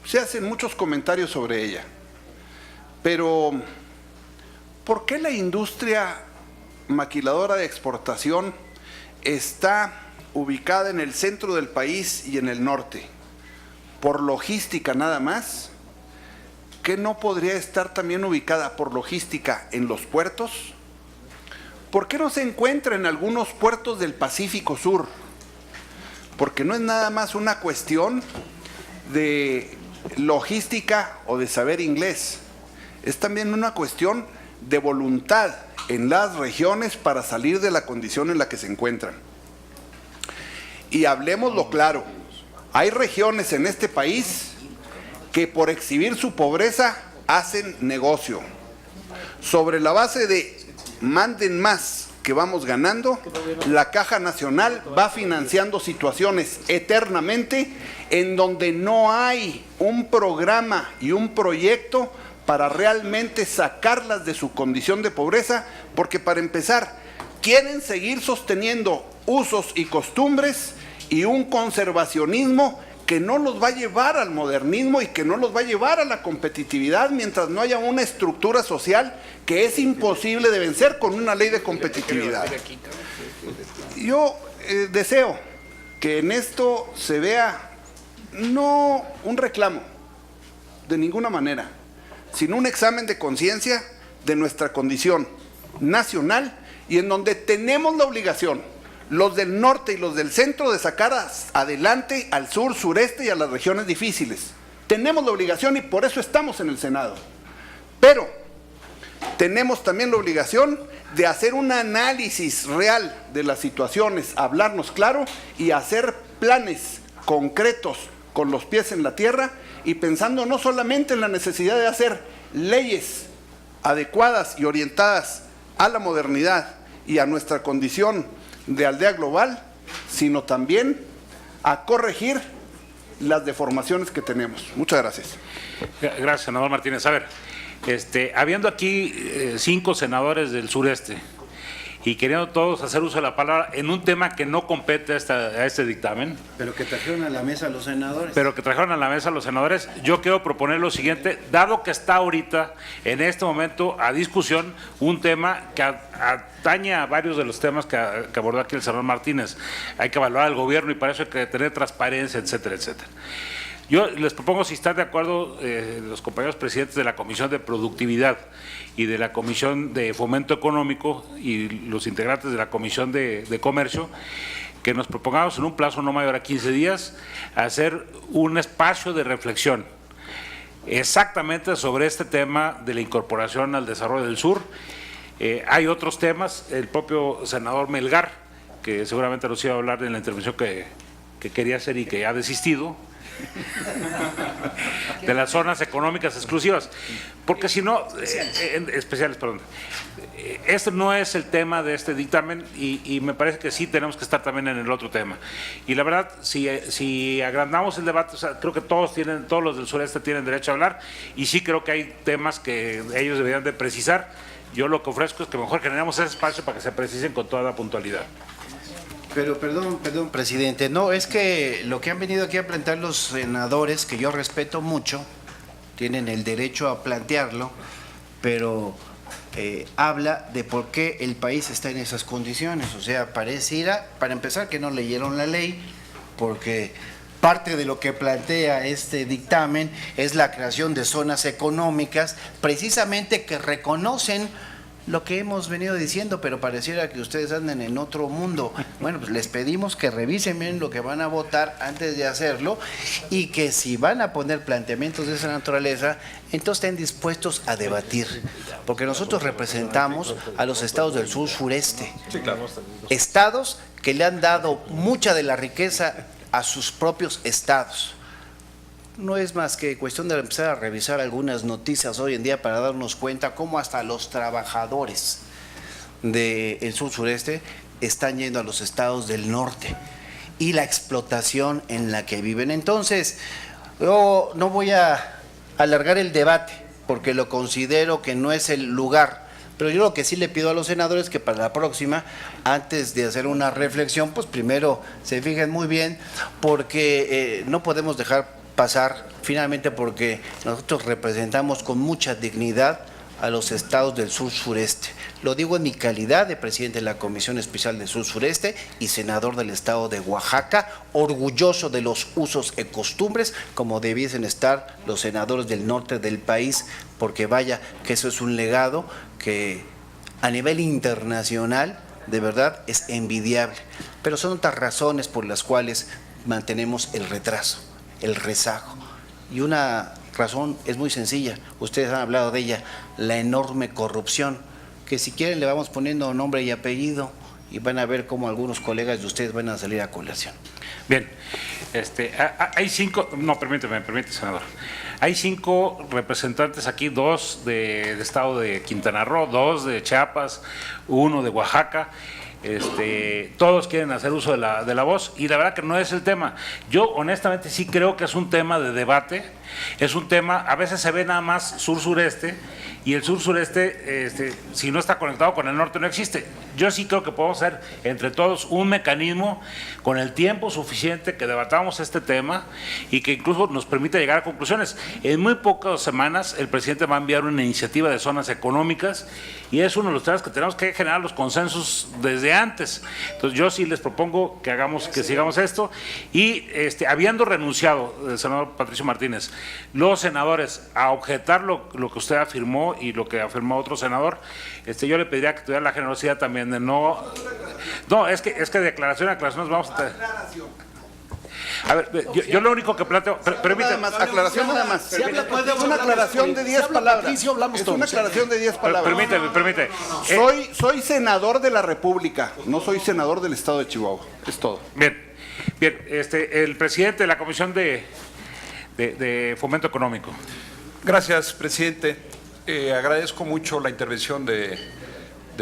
se hacen muchos comentarios sobre ella, pero ¿por qué la industria maquiladora de exportación está ubicada en el centro del país y en el norte? ¿Por logística nada más? ¿Qué no podría estar también ubicada por logística en los puertos? ¿Por qué no se encuentra en algunos puertos del Pacífico Sur? Porque no es nada más una cuestión de logística o de saber inglés, es también una cuestión de voluntad en las regiones para salir de la condición en la que se encuentran. Y hablemoslo claro, hay regiones en este país que por exhibir su pobreza hacen negocio. Sobre la base de manden más que vamos ganando, la Caja Nacional va financiando situaciones eternamente en donde no hay un programa y un proyecto para realmente sacarlas de su condición de pobreza, porque para empezar, quieren seguir sosteniendo usos y costumbres y un conservacionismo que no los va a llevar al modernismo y que no los va a llevar a la competitividad mientras no haya una estructura social que es imposible de vencer con una ley de competitividad. Yo deseo que en esto se vea no un reclamo, de ninguna manera, sino un examen de conciencia de nuestra condición nacional y en donde tenemos la obligación, los del norte y los del centro, de sacar adelante al sur, sureste y a las regiones difíciles. Tenemos la obligación y por eso estamos en el Senado. Pero tenemos también la obligación de hacer un análisis real de las situaciones, hablarnos claro y hacer planes concretos con los pies en la tierra y pensando no solamente en la necesidad de hacer leyes adecuadas y orientadas a la modernidad y a nuestra condición de aldea global, sino también a corregir las deformaciones que tenemos. Muchas gracias. Gracias, senador Martínez. A ver, habiendo aquí 5 senadores del sureste y queriendo todos hacer uso de la palabra en un tema que no compete a este dictamen. Pero que trajeron a la mesa los senadores. Yo quiero proponer lo siguiente, dado que está ahorita, en este momento, a discusión, un tema que atañe a varios de los temas que abordó aquí el senador Martínez. Hay que evaluar al gobierno y para eso hay que tener transparencia, etcétera, etcétera. Yo les propongo, si están de acuerdo los compañeros presidentes de la Comisión de Productividad y de la Comisión de Fomento Económico y los integrantes de la Comisión de Comercio, que nos propongamos en un plazo no mayor a 15 días hacer un espacio de reflexión exactamente sobre este tema de la incorporación al desarrollo del sur. Hay otros temas, el propio senador Melgar, que seguramente nos iba a hablar en la intervención que quería hacer y que ha desistido, de las zonas económicas exclusivas, porque si no, especiales, perdón, este no es el tema de este dictamen y me parece que sí tenemos que estar también en el otro tema. Y la verdad, si agrandamos el debate, o sea, creo que todos los del sureste tienen derecho a hablar y sí creo que hay temas que ellos deberían de precisar. Yo lo que ofrezco es que mejor generemos ese espacio para que se precisen con toda la puntualidad. Pero perdón, presidente, no, es que lo que han venido aquí a plantear los senadores, que yo respeto mucho, tienen el derecho a plantearlo, pero habla de por qué el país está en esas condiciones. O sea, pareciera, para empezar, que no leyeron la ley, porque parte de lo que plantea este dictamen es la creación de zonas económicas, precisamente que reconocen lo que hemos venido diciendo, pero pareciera que ustedes andan en otro mundo. Bueno, pues les pedimos que revisen bien lo que van a votar antes de hacerlo y que si van a poner planteamientos de esa naturaleza, entonces estén dispuestos a debatir, porque nosotros representamos a los estados del sur sureste, estados que le han dado mucha de la riqueza a sus propios estados. No es más que cuestión de empezar a revisar algunas noticias hoy en día para darnos cuenta cómo hasta los trabajadores del sur sureste están yendo a los estados del norte y la explotación en la que viven. Entonces, yo no voy a alargar el debate porque lo considero que no es el lugar, pero yo lo que sí le pido a los senadores que para la próxima, antes de hacer una reflexión, pues primero se fijen muy bien, porque no podemos dejar pasar, finalmente, porque nosotros representamos con mucha dignidad a los estados del sur sureste. Lo digo en mi calidad de presidente de la Comisión Especial del Sur Sureste y senador del estado de Oaxaca, orgulloso de los usos y costumbres como debiesen estar los senadores del norte del país, porque vaya que eso es un legado que a nivel internacional de verdad es envidiable. Pero son otras razones por las cuales mantenemos el retraso, el rezago. Y una razón es muy sencilla, ustedes han hablado de ella, la enorme corrupción, que si quieren le vamos poniendo nombre y apellido y van a ver cómo algunos colegas de ustedes van a salir a colación. Bien, hay 5, no, permíteme, senador. Hay 5 representantes aquí, 2 del estado de Quintana Roo, 2 de Chiapas, 1 de Oaxaca. todos quieren hacer uso de la voz y la verdad que no es el tema. Yo honestamente sí creo que es un tema de debate, es un tema, a veces se ve nada más sur-sureste y el sur-sureste, si no está conectado con el norte no existe. Yo sí creo que podemos hacer entre todos un mecanismo con el tiempo suficiente que debatamos este tema y que incluso nos permite llegar a conclusiones. En muy pocas semanas el presidente va a enviar una iniciativa de zonas económicas y es uno de los temas que tenemos que generar los consensos desde antes. Entonces yo sí les propongo que sigamos esto y habiendo renunciado el senador Patricio Martínez, los senadores a objetar lo que usted afirmó y lo que afirmó otro senador, yo le pediría que tuviera la generosidad también de no, es que de declaración a declaraciones vamos a tener. A ver, yo lo único que planteo, permítame. Aclaración nada más. Es una aclaración de 10 palabras. Es una aclaración de 10 palabras. Permíteme. Soy senador de la República, no soy senador del Estado de Chihuahua. Es todo. Bien, el presidente de la Comisión de Fomento Económico. Gracias, presidente. Agradezco mucho la intervención de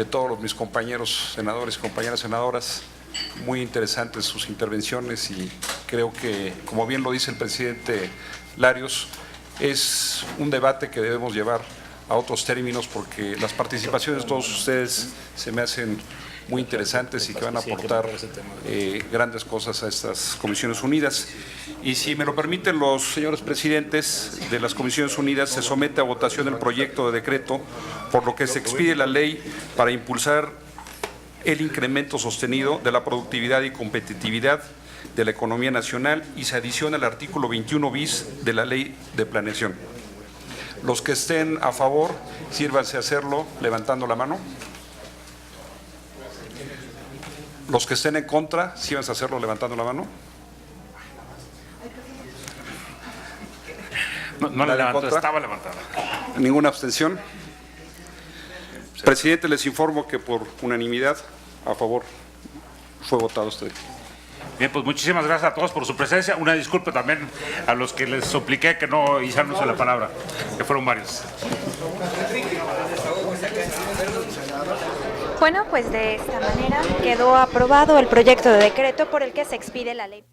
todos mis compañeros senadores y compañeras senadoras. Muy interesantes sus intervenciones y creo que, como bien lo dice el presidente Larios, es un debate que debemos llevar a otros términos porque las participaciones de todos ustedes se me hacen muy interesantes y que van a aportar grandes cosas a estas Comisiones Unidas. Y si me lo permiten los señores presidentes de las Comisiones Unidas, se somete a votación el proyecto de decreto por lo que se expide la ley para impulsar el incremento sostenido de la productividad y competitividad de la economía nacional y se adiciona el artículo 21 bis de la Ley de Planeación. Los que estén a favor, sírvanse a hacerlo levantando la mano. Los que estén en contra, sírvanse a hacerlo levantando la mano. No la levantó, estaba levantada. ¿Ninguna abstención? Presidente, les informo que por unanimidad a favor fue votado este. Bien, pues muchísimas gracias a todos por su presencia. Una disculpa también a los que les supliqué que no hicieran uso de la palabra, que fueron varios. Bueno, pues de esta manera quedó aprobado el proyecto de decreto por el que se expide la ley.